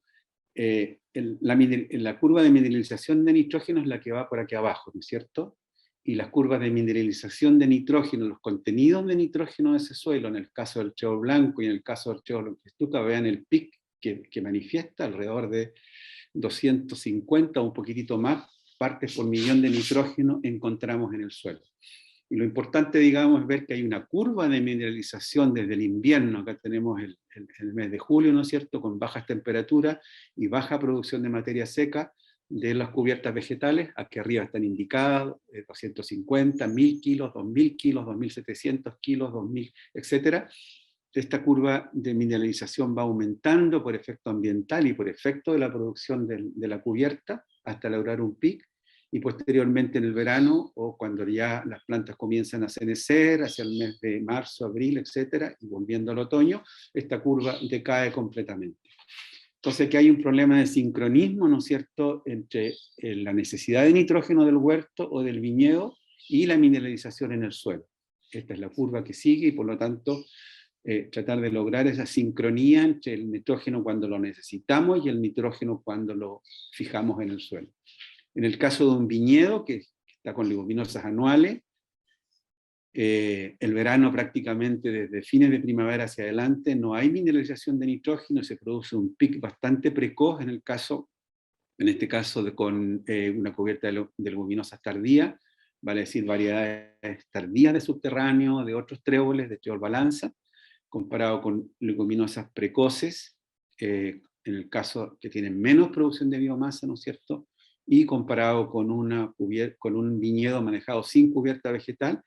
La curva de mineralización de nitrógeno es la que va por aquí abajo, ¿no es cierto? Y las curvas de mineralización de nitrógeno, los contenidos de nitrógeno de ese suelo, en el caso del trébol blanco y en el caso del trébol blanquestuca, vean el pic que manifiesta, alrededor de 250 o un poquitito más partes por millón de nitrógeno encontramos en el suelo. Y lo importante, digamos, es ver que hay una curva de mineralización desde el invierno. Acá tenemos el mes de julio, ¿no es cierto?, con bajas temperaturas y baja producción de materia seca de las cubiertas vegetales. Aquí arriba están indicadas 250, 1000 kilos, 2000 kilos, 2700 kilos, 2000, etc. Esta curva de mineralización va aumentando por efecto ambiental y por efecto de la producción de la cubierta hasta lograr un pic. Y posteriormente en el verano, o cuando ya las plantas comienzan a cenecer, hacia el mes de marzo, abril, etc., y volviendo al otoño, esta curva decae completamente. Entonces aquí hay un problema de sincronismo, ¿no es cierto?, entre la necesidad de nitrógeno del huerto o del viñedo y la mineralización en el suelo. Esta es la curva que sigue, y por lo tanto tratar de lograr esa sincronía entre el nitrógeno cuando lo necesitamos y el nitrógeno cuando lo fijamos en el suelo. En el caso de un viñedo que está con leguminosas anuales, el verano prácticamente desde fines de primavera hacia adelante no hay mineralización de nitrógeno, se produce un pic bastante precoz en este caso con una cubierta de leguminosas tardías, vale decir variedades tardías de subterráneo, de otros tréboles, de trébol balanza, comparado con leguminosas precoces, en el caso que tienen menos producción de biomasa, ¿no es cierto?, y comparado con un viñedo manejado sin cubierta vegetal.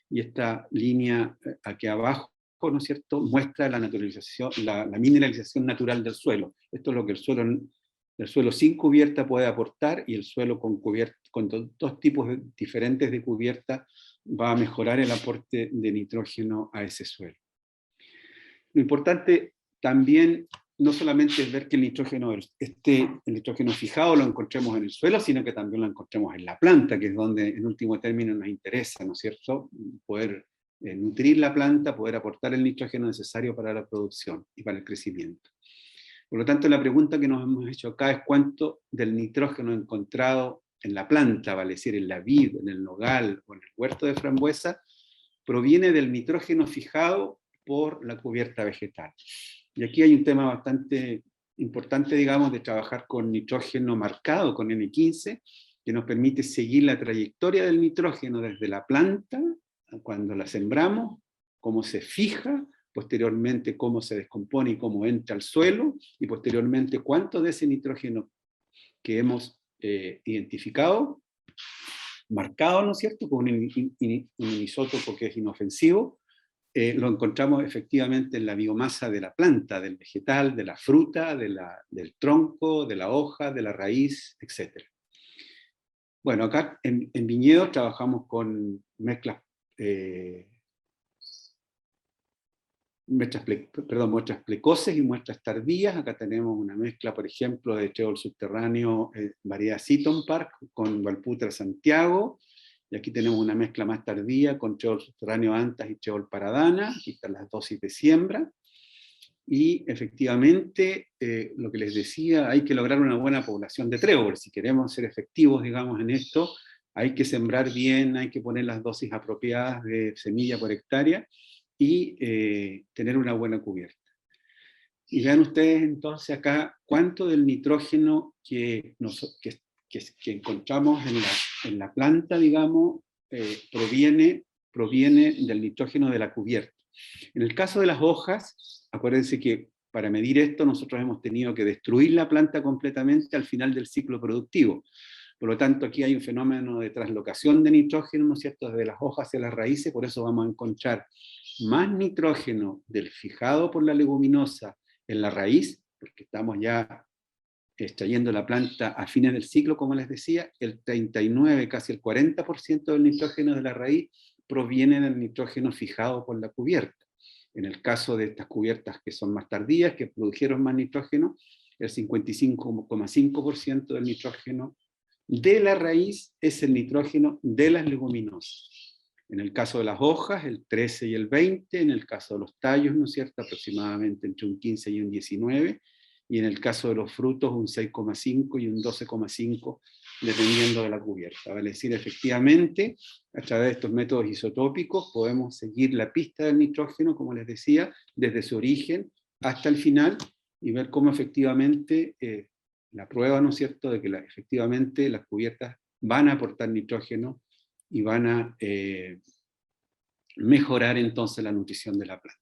Y esta línea aquí abajo, ¿no es cierto?, muestra la naturalización, la mineralización natural del suelo. Esto es lo que el suelo sin cubierta puede aportar, y el suelo con dos tipos diferentes de cubierta va a mejorar el aporte de nitrógeno a ese suelo. Lo importante también no solamente es ver que el nitrógeno fijado lo encontremos en el suelo, sino que también lo encontremos en la planta, que es donde en último término nos interesa, ¿no es cierto?, poder nutrir la planta, poder aportar el nitrógeno necesario para la producción y para el crecimiento. Por lo tanto, la pregunta que nos hemos hecho acá es cuánto del nitrógeno encontrado en la planta, vale decir, en la vid, en el nogal o en el huerto de frambuesa, proviene del nitrógeno fijado por la cubierta vegetal. Y aquí hay un tema bastante importante, digamos, de trabajar con nitrógeno marcado, con N15, que nos permite seguir la trayectoria del nitrógeno desde la planta, cuando la sembramos, cómo se fija, posteriormente cómo se descompone y cómo entra al suelo, y posteriormente cuánto de ese nitrógeno que hemos identificado, marcado, ¿no es cierto?, con un isótopo que es inofensivo, lo encontramos efectivamente en la biomasa de la planta, del vegetal, de la fruta, del tronco, de la hoja, de la raíz, etc. Bueno, acá en viñedos trabajamos con muestras precoces y muestras tardías. Acá tenemos una mezcla, por ejemplo, de trébol subterráneo, variedad Seaton Park, con Valputra Santiago, y aquí tenemos una mezcla más tardía con trébol subterráneo Antas y trébol Paradana. Aquí están las dosis de siembra. Y efectivamente, lo que les decía, hay que lograr una buena población de trébol. Si queremos ser efectivos, digamos, en esto, hay que sembrar bien, hay que poner las dosis apropiadas de semilla por hectárea, y tener una buena cubierta. Y vean ustedes entonces acá cuánto del nitrógeno que encontramos en la planta, digamos, proviene del nitrógeno de la cubierta. En el caso de las hojas, acuérdense que para medir esto nosotros hemos tenido que destruir la planta completamente al final del ciclo productivo. Por lo tanto, aquí hay un fenómeno de translocación de nitrógeno, ¿no es cierto?, desde las hojas hacia las raíces. Por eso vamos a encontrar más nitrógeno del fijado por la leguminosa en la raíz, porque estamos ya extrayendo la planta a fines del ciclo, como les decía. El 39, casi el 40% del nitrógeno de la raíz proviene del nitrógeno fijado por la cubierta. En el caso de estas cubiertas que son más tardías, que produjeron más nitrógeno, el 55,5% del nitrógeno de la raíz es el nitrógeno de las leguminosas. En el caso de las hojas, el 13 y el 20, en el caso de los tallos, ¿no es cierto?, aproximadamente entre un 15 y un 19, y en el caso de los frutos un 6,5 y un 12,5, dependiendo de la cubierta. Vale decir, efectivamente, a través de estos métodos isotópicos podemos seguir la pista del nitrógeno, como les decía, desde su origen hasta el final, y ver cómo efectivamente la prueba, ¿no es cierto?, de que efectivamente las cubiertas van a aportar nitrógeno y van a mejorar entonces la nutrición de la planta.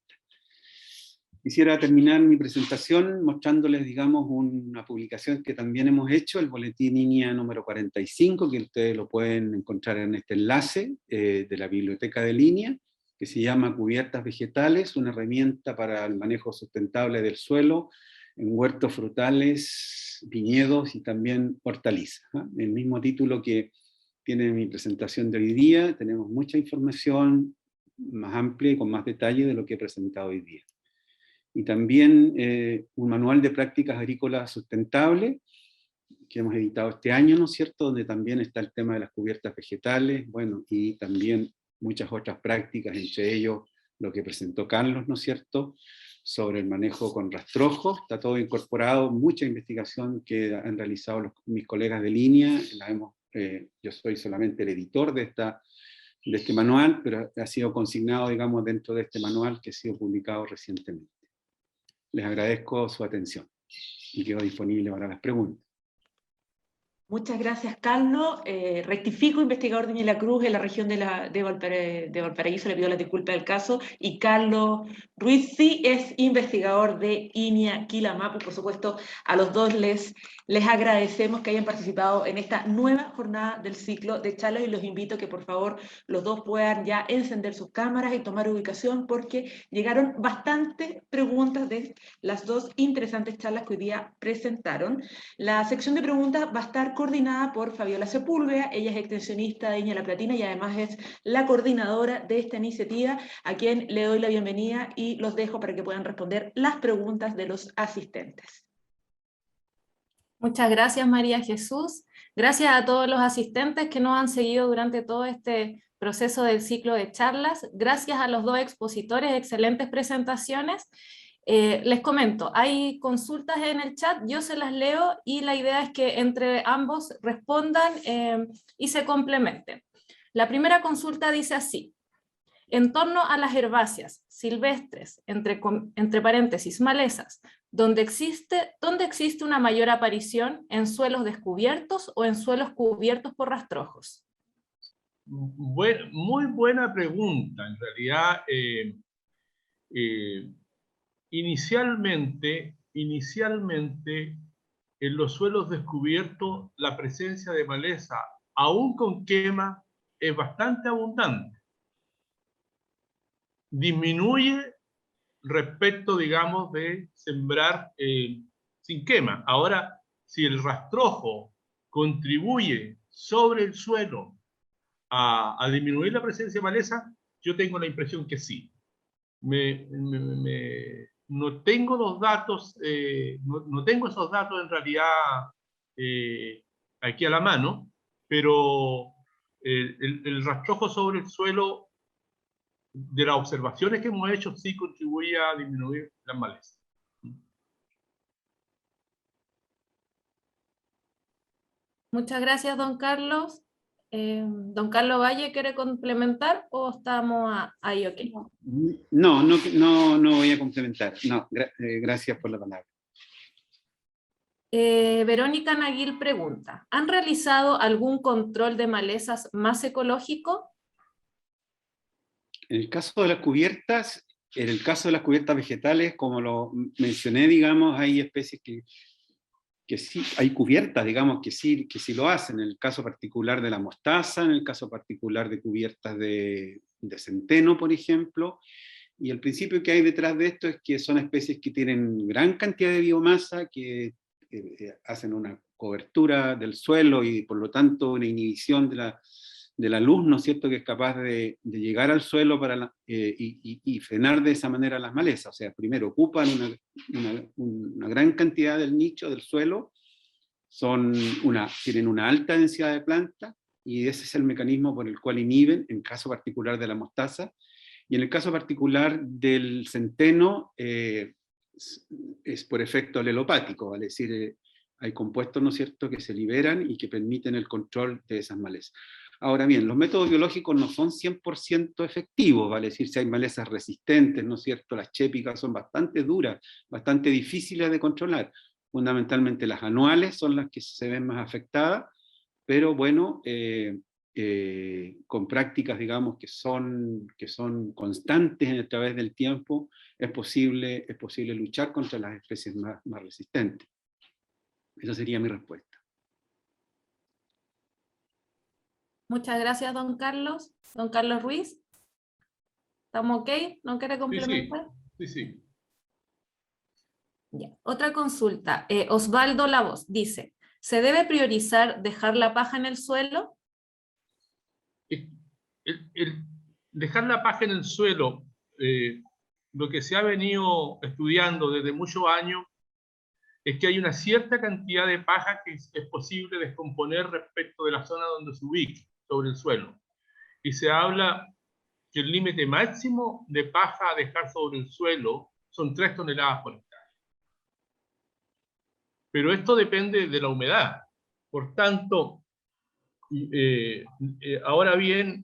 Quisiera terminar mi presentación mostrándoles, digamos, una publicación que también hemos hecho, el Boletín INIA número 45, que ustedes lo pueden encontrar en este enlace de la biblioteca de INIA, que se llama Cubiertas Vegetales, una herramienta para el manejo sustentable del suelo en huertos frutales, viñedos y también hortalizas. El mismo título que tiene mi presentación de hoy día. Tenemos mucha información más amplia y con más detalle de lo que he presentado hoy día. Y también un manual de prácticas agrícolas sustentables, que hemos editado este año, ¿no es cierto?, donde también está el tema de las cubiertas vegetales, bueno, y también muchas otras prácticas, entre ellos lo que presentó Carlos, ¿no es cierto?, sobre el manejo con rastrojos. Está todo incorporado, mucha investigación que han realizado mis colegas de línea. Yo soy solamente el editor de este manual, pero ha sido consignado, digamos, dentro de este manual que ha sido publicado recientemente. Les agradezco su atención y quedo disponible para las preguntas. Muchas gracias, Carlos. Rectifico, investigador de Ñela Cruz en la región de Valparaíso, le pido la disculpa del caso, y Carlos Ruiz sí es investigador de INIA Quilamapu. Por supuesto, a los dos les agradecemos que hayan participado en esta nueva jornada del ciclo de charlas, y los invito a que por favor los dos puedan ya encender sus cámaras y tomar ubicación, porque llegaron bastantes preguntas de las dos interesantes charlas que hoy día presentaron. La sección de preguntas va a estar coordinada por Fabiola Sepúlveda. Ella es extensionista de INIA La Platina y además es la coordinadora de esta iniciativa, a quien le doy la bienvenida y los dejo para que puedan responder las preguntas de los asistentes. Muchas gracias, María Jesús. Gracias a todos los asistentes que nos han seguido durante todo este proceso del ciclo de charlas. Gracias a los dos expositores, excelentes presentaciones. Les comento, hay consultas en el chat, yo se las leo y la idea es que entre ambos respondan y se complementen. La primera consulta dice así: en torno a las herbáceas silvestres, entre paréntesis, malezas, ¿dónde existe una mayor aparición, en suelos descubiertos o en suelos cubiertos por rastrojos? Muy buena pregunta. En realidad, inicialmente, en los suelos descubiertos, la presencia de maleza, aún con quema, es bastante abundante. Disminuye respecto, digamos, de sembrar sin quema. Ahora, si el rastrojo contribuye sobre el suelo a disminuir la presencia de maleza, yo tengo la impresión que sí. No tengo los datos, no tengo esos datos en realidad aquí a la mano, pero el rastrojo sobre el suelo de las observaciones que hemos hecho sí contribuía a disminuir las malezas. Muchas gracias, don Carlos. ¿Don Carlos Valle quiere complementar o estamos ahí ok? No voy a complementar. No, gracias por la palabra. Verónica Naguil pregunta, ¿han realizado algún control de malezas más ecológico? En el caso de las cubiertas vegetales, como lo mencioné, digamos, hay especies que sí, hay cubiertas, digamos, que sí lo hacen, en el caso particular de la mostaza, en el caso particular de cubiertas de centeno, por ejemplo, y el principio que hay detrás de esto es que son especies que tienen gran cantidad de biomasa, que hacen una cobertura del suelo y por lo tanto una inhibición de la luz, ¿no es cierto?, que es capaz de llegar al suelo y frenar de esa manera las malezas. O sea, primero ocupan una gran cantidad del nicho del suelo, tienen una alta densidad de plantas, y ese es el mecanismo por el cual inhiben, en el caso particular de la mostaza, y en el caso particular del centeno, es por efecto alelopático, vale decir, hay compuestos, ¿no es cierto?, que se liberan y que permiten el control de esas malezas. Ahora bien, los métodos biológicos no son 100% efectivos, vale decir, si hay malezas resistentes, ¿no es cierto?, las chépicas son bastante duras, bastante difíciles de controlar. Fundamentalmente las anuales son las que se ven más afectadas, pero bueno, con prácticas, digamos, que son constantes a través del tiempo, es posible luchar contra las especies más resistentes. Esa sería mi respuesta. Muchas gracias, don Carlos. Don Carlos Ruiz, ¿estamos ok? ¿No quiere complementar? Sí. Ya. Otra consulta. Osvaldo Lavos dice, ¿se debe priorizar dejar la paja en el suelo? Dejar la paja en el suelo, lo que se ha venido estudiando desde muchos años, es que hay una cierta cantidad de paja que es posible descomponer respecto de la zona donde se ubique sobre el suelo. Y se habla que el límite máximo de paja a dejar sobre el suelo son 3 toneladas por hectárea. Pero esto depende de la humedad. Por tanto, ahora bien,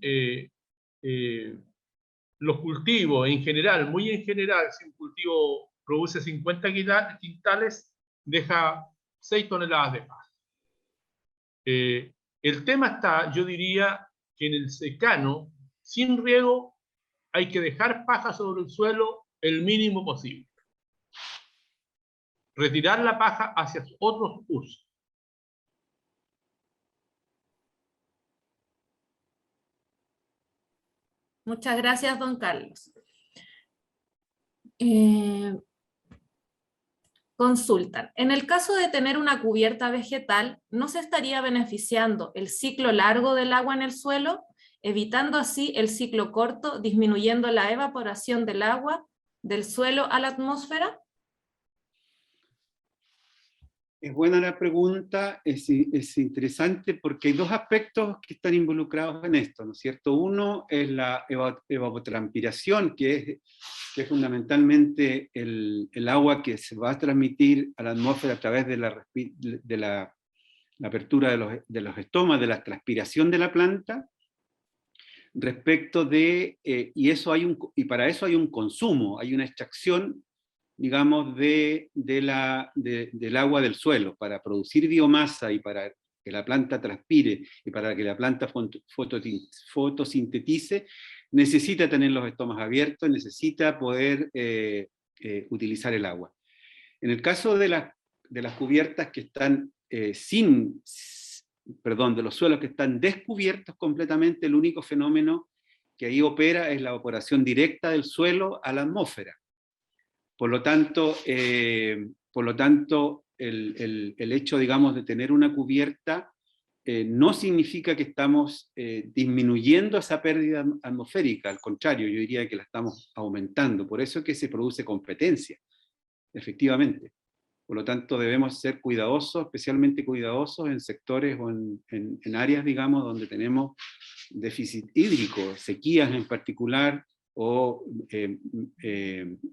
los cultivos en general, muy en general, si un cultivo produce 50 quintales, deja 6 toneladas de paja. El tema está, yo diría, que en el secano, sin riego, hay que dejar paja sobre el suelo el mínimo posible. Retirar la paja hacia otros usos. Muchas gracias, don Carlos. Consultan. En el caso de tener una cubierta vegetal, ¿no se estaría beneficiando el ciclo largo del agua en el suelo, evitando así el ciclo corto, disminuyendo la evaporación del agua del suelo a la atmósfera? Es buena la pregunta, es interesante porque hay dos aspectos que están involucrados en esto, ¿no es cierto? Uno es la evapotranspiración, que es fundamentalmente el agua que se va a transmitir a la atmósfera a través de la apertura de los estomas, de la transpiración de la planta, respecto de, y para eso hay un consumo, hay una extracción, digamos, del agua del suelo, para producir biomasa y para que la planta transpire y para que la planta fotosintetice, necesita tener los estomas abiertos, necesita poder utilizar el agua. En el caso de las cubiertas que están de los suelos que están descubiertos completamente, el único fenómeno que ahí opera es la evaporación directa del suelo a la atmósfera. Por lo tanto, el hecho, digamos, de tener una cubierta no significa que estamos disminuyendo esa pérdida atmosférica, al contrario, yo diría que la estamos aumentando, por eso es que se produce competencia, efectivamente. Por lo tanto, debemos ser cuidadosos, especialmente cuidadosos en sectores o en áreas, digamos, donde tenemos déficit hídrico, sequías en particular, o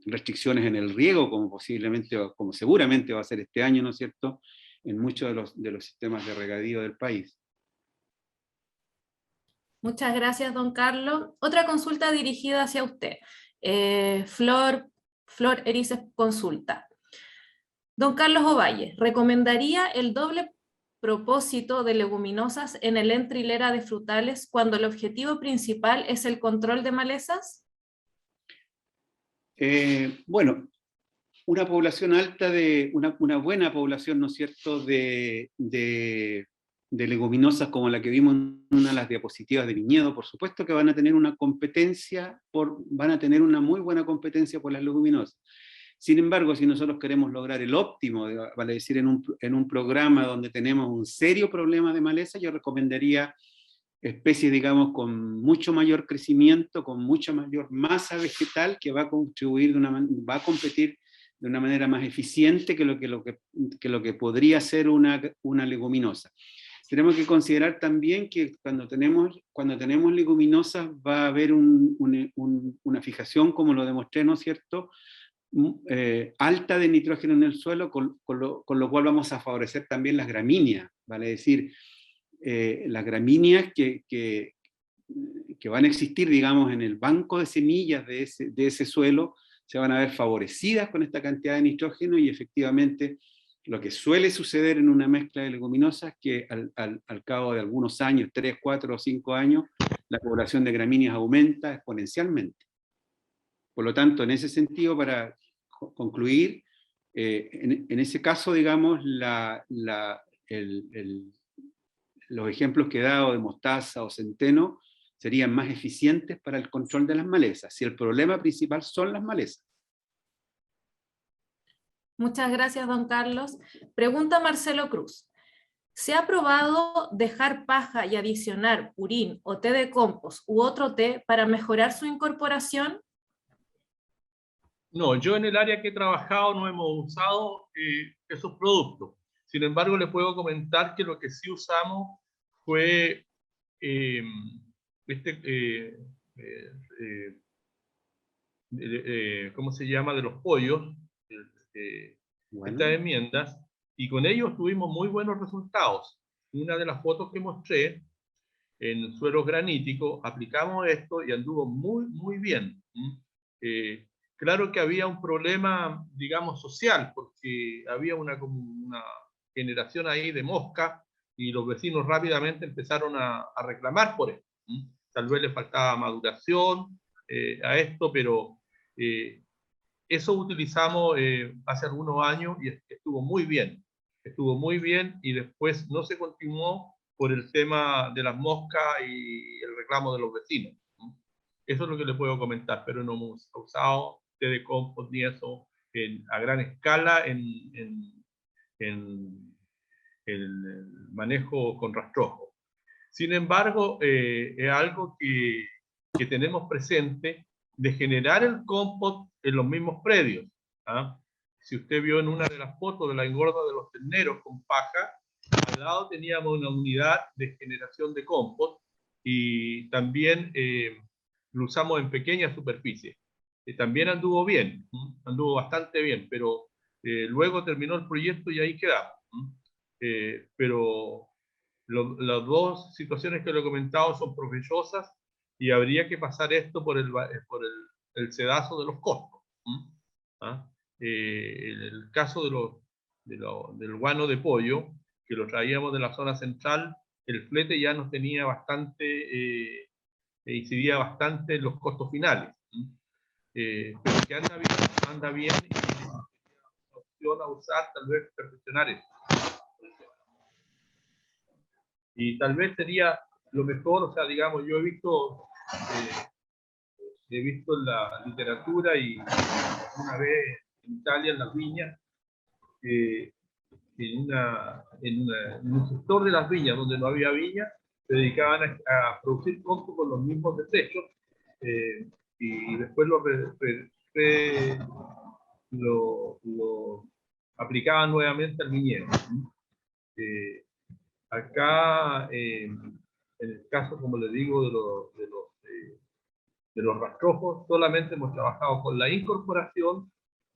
restricciones en el riego, como posiblemente, como seguramente va a ser este año, ¿no es cierto?, en muchos de los sistemas de regadío del país. Muchas gracias, don Carlos. Otra consulta dirigida hacia usted. Flor Erices consulta. Don Carlos Ovalle, ¿recomendaría el doble propósito de leguminosas en el Entry Hilera de frutales cuando el objetivo principal es el control de malezas? Bueno, una población alta una buena población, ¿no es cierto?, de leguminosas como la que vimos en una de las diapositivas de viñedo, por supuesto que van a tener una competencia, van a tener una muy buena competencia por las leguminosas. Sin embargo, si nosotros queremos lograr el óptimo, vale decir, en un programa donde tenemos un serio problema de maleza, yo recomendaría especies, digamos, con mucho mayor crecimiento, con mucha mayor masa vegetal, que va a contribuir, va a competir de una manera más eficiente que lo que podría ser una leguminosa. Tenemos que considerar también que cuando tenemos leguminosas va a haber una fijación, como lo demostré, ¿no es cierto?, alta de nitrógeno en el suelo, con lo cual vamos a favorecer también las gramíneas, vale decir, las gramíneas que van a existir, digamos, en el banco de semillas de ese suelo, se van a ver favorecidas con esta cantidad de nitrógeno, y efectivamente lo que suele suceder en una mezcla de leguminosas es que al cabo de algunos años, 3, 4 o 5 años, la población de gramíneas aumenta exponencialmente. Por lo tanto, en ese sentido, para concluir, en ese caso, digamos, los ejemplos que he dado de mostaza o centeno serían más eficientes para el control de las malezas, si el problema principal son las malezas. Muchas gracias, don Carlos. Pregunta Marcelo Cruz. ¿Se ha probado dejar paja y adicionar purín o té de compost u otro té para mejorar su incorporación? No, yo en el área que he trabajado no hemos usado esos productos. Sin embargo, les puedo comentar que lo que sí usamos fue ¿cómo se llama?, de los pollos, Bueno. estas enmiendas, y con ellos tuvimos muy buenos resultados. Una de las fotos que mostré, en suelos graníticos, aplicamos esto y anduvo muy, muy bien. Claro que había un problema, digamos, social, porque había una generación ahí de mosca, y los vecinos rápidamente empezaron a reclamar por esto. Tal vez le faltaba maduración a esto, pero eso utilizamos hace algunos años y estuvo muy bien. Estuvo muy bien, y después no se continuó por el tema de las moscas y el reclamo de los vecinos. Eso es lo que les puedo comentar, pero no hemos usado té de compost ni eso a gran escala en el manejo con rastrojo. Sin embargo, es algo que tenemos presente, de generar el compost en los mismos predios. Si usted vio en una de las fotos de la engorda de los terneros con paja, al lado teníamos una unidad de generación de compost, y también lo usamos en pequeñas superficies. También anduvo bien, anduvo bastante bien, pero luego terminó el proyecto y ahí quedamos. Pero las dos situaciones que le he comentado son provechosas, y habría que pasar esto por el sedazo de los costos. En el caso del guano de pollo, que lo traíamos de la zona central, el flete ya nos tenía bastante, incidía bastante en los costos finales. Pero que anda bien, y una opción a usar, tal vez perfeccionar eso. Y tal vez sería lo mejor, o sea, digamos, yo he visto en la literatura, y una vez en Italia, en las viñas, en un sector de las viñas donde no había viña, se dedicaban a producir compost con los mismos desechos, y después lo aplicaban nuevamente al viñedo. Acá, en el caso, como les digo, de los rastrojos, solamente hemos trabajado con la incorporación,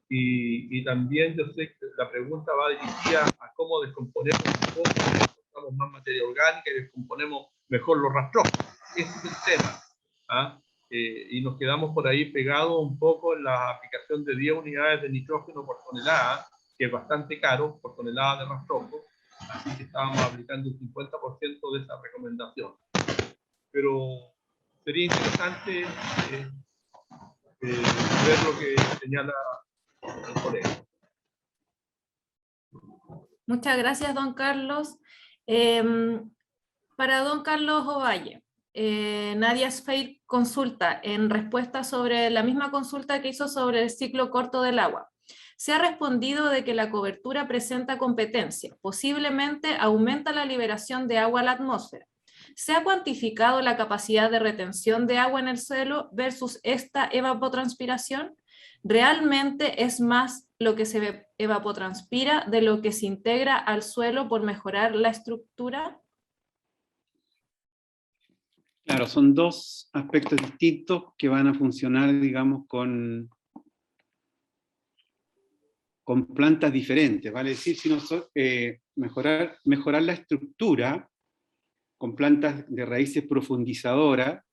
y también yo sé que la pregunta va dirigida a cómo descomponemos un poco, encontramos más materia orgánica y descomponemos mejor los rastrojos. Ese es el tema, ¿ah? Y nos quedamos por ahí pegados un poco en la aplicación de 10 unidades de nitrógeno por tonelada, que es bastante caro por tonelada de rastrojo, así que estábamos aplicando un 50% de esa recomendación. Pero sería interesante ver lo que señala el colega. Muchas gracias, don Carlos. Para don Carlos Ovalle, Nadia Sfeir consulta en respuesta sobre la misma consulta que hizo sobre el ciclo corto del agua. Se ha respondido de que la cobertura presenta competencia, posiblemente aumenta la liberación de agua a la atmósfera. ¿Se ha cuantificado la capacidad de retención de agua en el suelo versus esta evapotranspiración? ¿Realmente es más lo que se evapotranspira de lo que se integra al suelo por mejorar la estructura? Claro, son dos aspectos distintos que van a funcionar, digamos, con plantas diferentes, ¿vale? Es decir, si mejorar la estructura con plantas de raíces profundizadoras,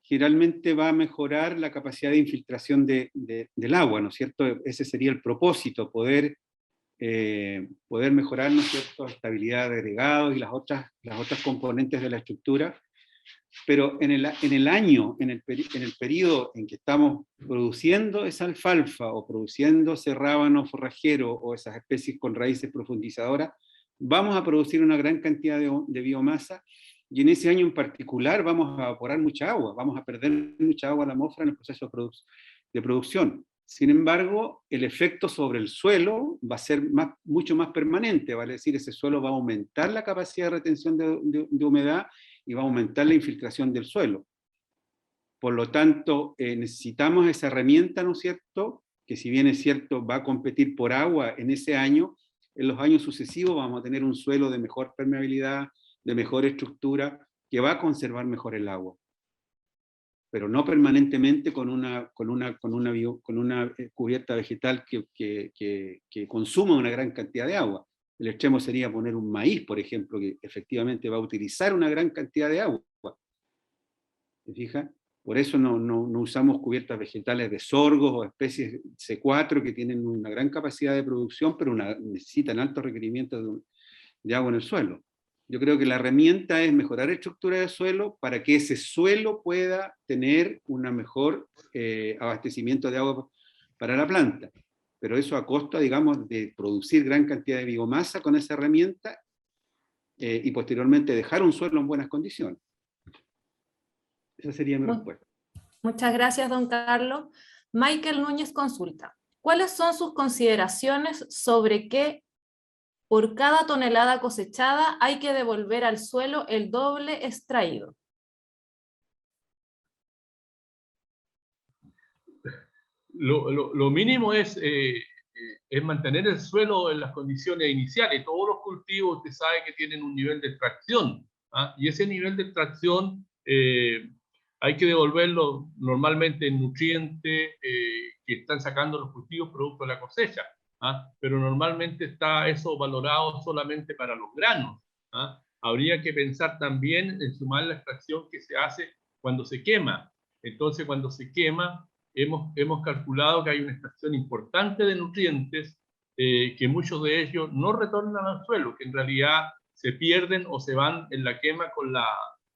generalmente va a mejorar la capacidad de infiltración del agua, ¿no es cierto? Ese sería el propósito, poder mejorar, ¿no es cierto?, la estabilidad de agregados y las otras componentes de la estructura. Pero en el periodo en que estamos produciendo esa alfalfa o produciendo ese rábano forrajero o esas especies con raíces profundizadoras, vamos a producir una gran cantidad de biomasa, y en ese año en particular vamos a evaporar mucha agua, vamos a perder mucha agua a la atmósfera en el proceso de producción. Sin embargo, el efecto sobre el suelo va a ser mucho más permanente, vale decir, ese suelo va a aumentar la capacidad de retención de humedad y va a aumentar la infiltración del suelo. Por lo tanto, necesitamos esa herramienta, ¿no es cierto?, que si bien es cierto va a competir por agua en ese año, en los años sucesivos vamos a tener un suelo de mejor permeabilidad, de mejor estructura, que va a conservar mejor el agua. Pero no permanentemente con una cubierta vegetal que consuma una gran cantidad de agua. El extremo sería poner un maíz, por ejemplo, que efectivamente va a utilizar una gran cantidad de agua. ¿Se fija? Por eso no usamos cubiertas vegetales de sorgos o especies C4 que tienen una gran capacidad de producción, pero necesitan altos requerimientos de agua en el suelo. Yo creo que la herramienta es mejorar la estructura del suelo para que ese suelo pueda tener un mejor abastecimiento de agua para la planta. Pero eso a costa, digamos, de producir gran cantidad de biomasa con esa herramienta y posteriormente dejar un suelo en buenas condiciones. Esa sería mi respuesta. Muchas gracias, don Carlos. Michael Núñez consulta: ¿cuáles son sus consideraciones sobre que por cada tonelada cosechada hay que devolver al suelo el doble extraído? Lo mínimo es mantener el suelo en las condiciones iniciales. Todos los cultivos, usted sabe que tienen un nivel de extracción, ¿ah? Y ese nivel de extracción hay que devolverlo normalmente en nutrientes que están sacando los cultivos producto de la cosecha, ¿ah? Pero normalmente está eso valorado solamente para los granos, ¿ah? Habría que pensar también en sumar la extracción que se hace cuando se quema. Entonces, cuando se quema, hemos calculado que hay una extracción importante de nutrientes que muchos de ellos no retornan al suelo, que en realidad se pierden o se van en la quema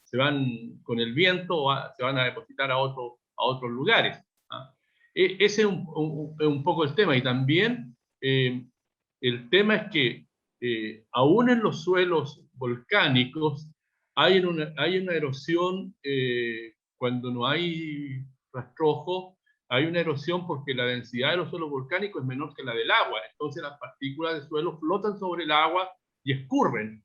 se van con el viento o se van a depositar a otros lugares, ¿ah? Ese es un poco el tema. Y también el tema es que aún en los suelos volcánicos hay una erosión cuando no hay rastrojo, hay una erosión porque la densidad de los suelos volcánicos es menor que la del agua, entonces las partículas de suelo flotan sobre el agua y escurren,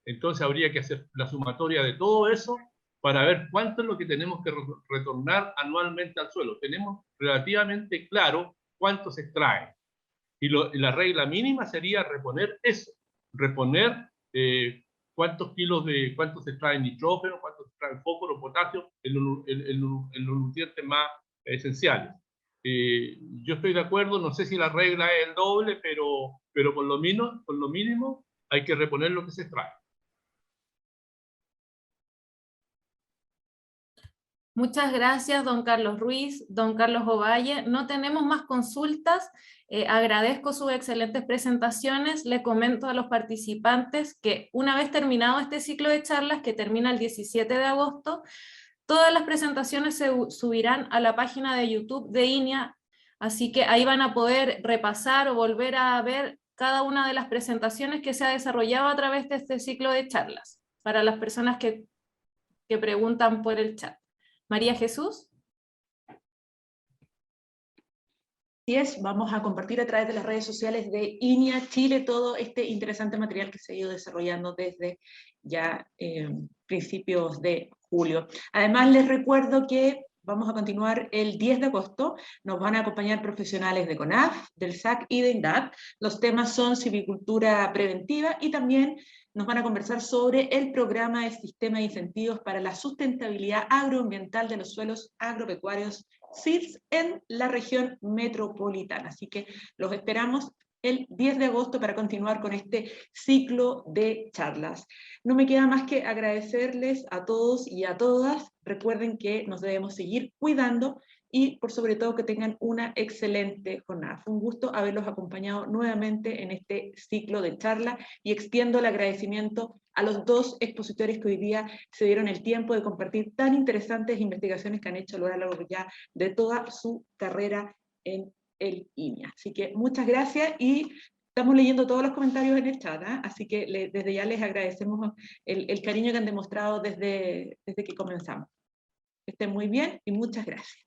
Entonces habría que hacer la sumatoria de todo eso para ver cuánto es lo que tenemos que retornar anualmente al suelo. Tenemos relativamente claro cuánto se extrae. Y la regla mínima sería reponer eso, reponer cuántos se extrae nitrógeno, cuánto se extrae fósforo, potasio, en los nutrientes más esenciales. Yo estoy de acuerdo, no sé si la regla es el doble, pero por lo mínimo hay que reponer lo que se extrae. Muchas gracias, don Carlos Ruiz, don Carlos Ovalle. No tenemos más consultas. Agradezco sus excelentes presentaciones. Le comento a los participantes que una vez terminado este ciclo de charlas, que termina el 17 de agosto, todas las presentaciones se subirán a la página de YouTube de INEA, así que ahí van a poder repasar o volver a ver cada una de las presentaciones que se ha desarrollado a través de este ciclo de charlas, para las personas que preguntan por el chat. María Jesús. Así es, vamos a compartir a través de las redes sociales de INEA Chile todo este interesante material que se ha ido desarrollando desde ya principios de julio. Además les recuerdo que vamos a continuar el 10 de agosto, nos van a acompañar profesionales de CONAF, del SAC y de INDAP. Los temas son silvicultura preventiva y también nos van a conversar sobre el programa de sistema de incentivos para la sustentabilidad agroambiental de los suelos agropecuarios SIRS en la región metropolitana. Así que los esperamos el 10 de agosto para continuar con este ciclo de charlas. No me queda más que agradecerles a todos y a todas. Recuerden que nos debemos seguir cuidando y por sobre todo que tengan una excelente jornada. Fue un gusto haberlos acompañado nuevamente en este ciclo de charla y extiendo el agradecimiento a los dos expositores que hoy día se dieron el tiempo de compartir tan interesantes investigaciones que han hecho a lo largo ya de toda su carrera en el INEA. Así que muchas gracias y estamos leyendo todos los comentarios en el chat, ¿eh? Así que desde ya les agradecemos el cariño que han demostrado desde que comenzamos. Que estén muy bien y muchas gracias.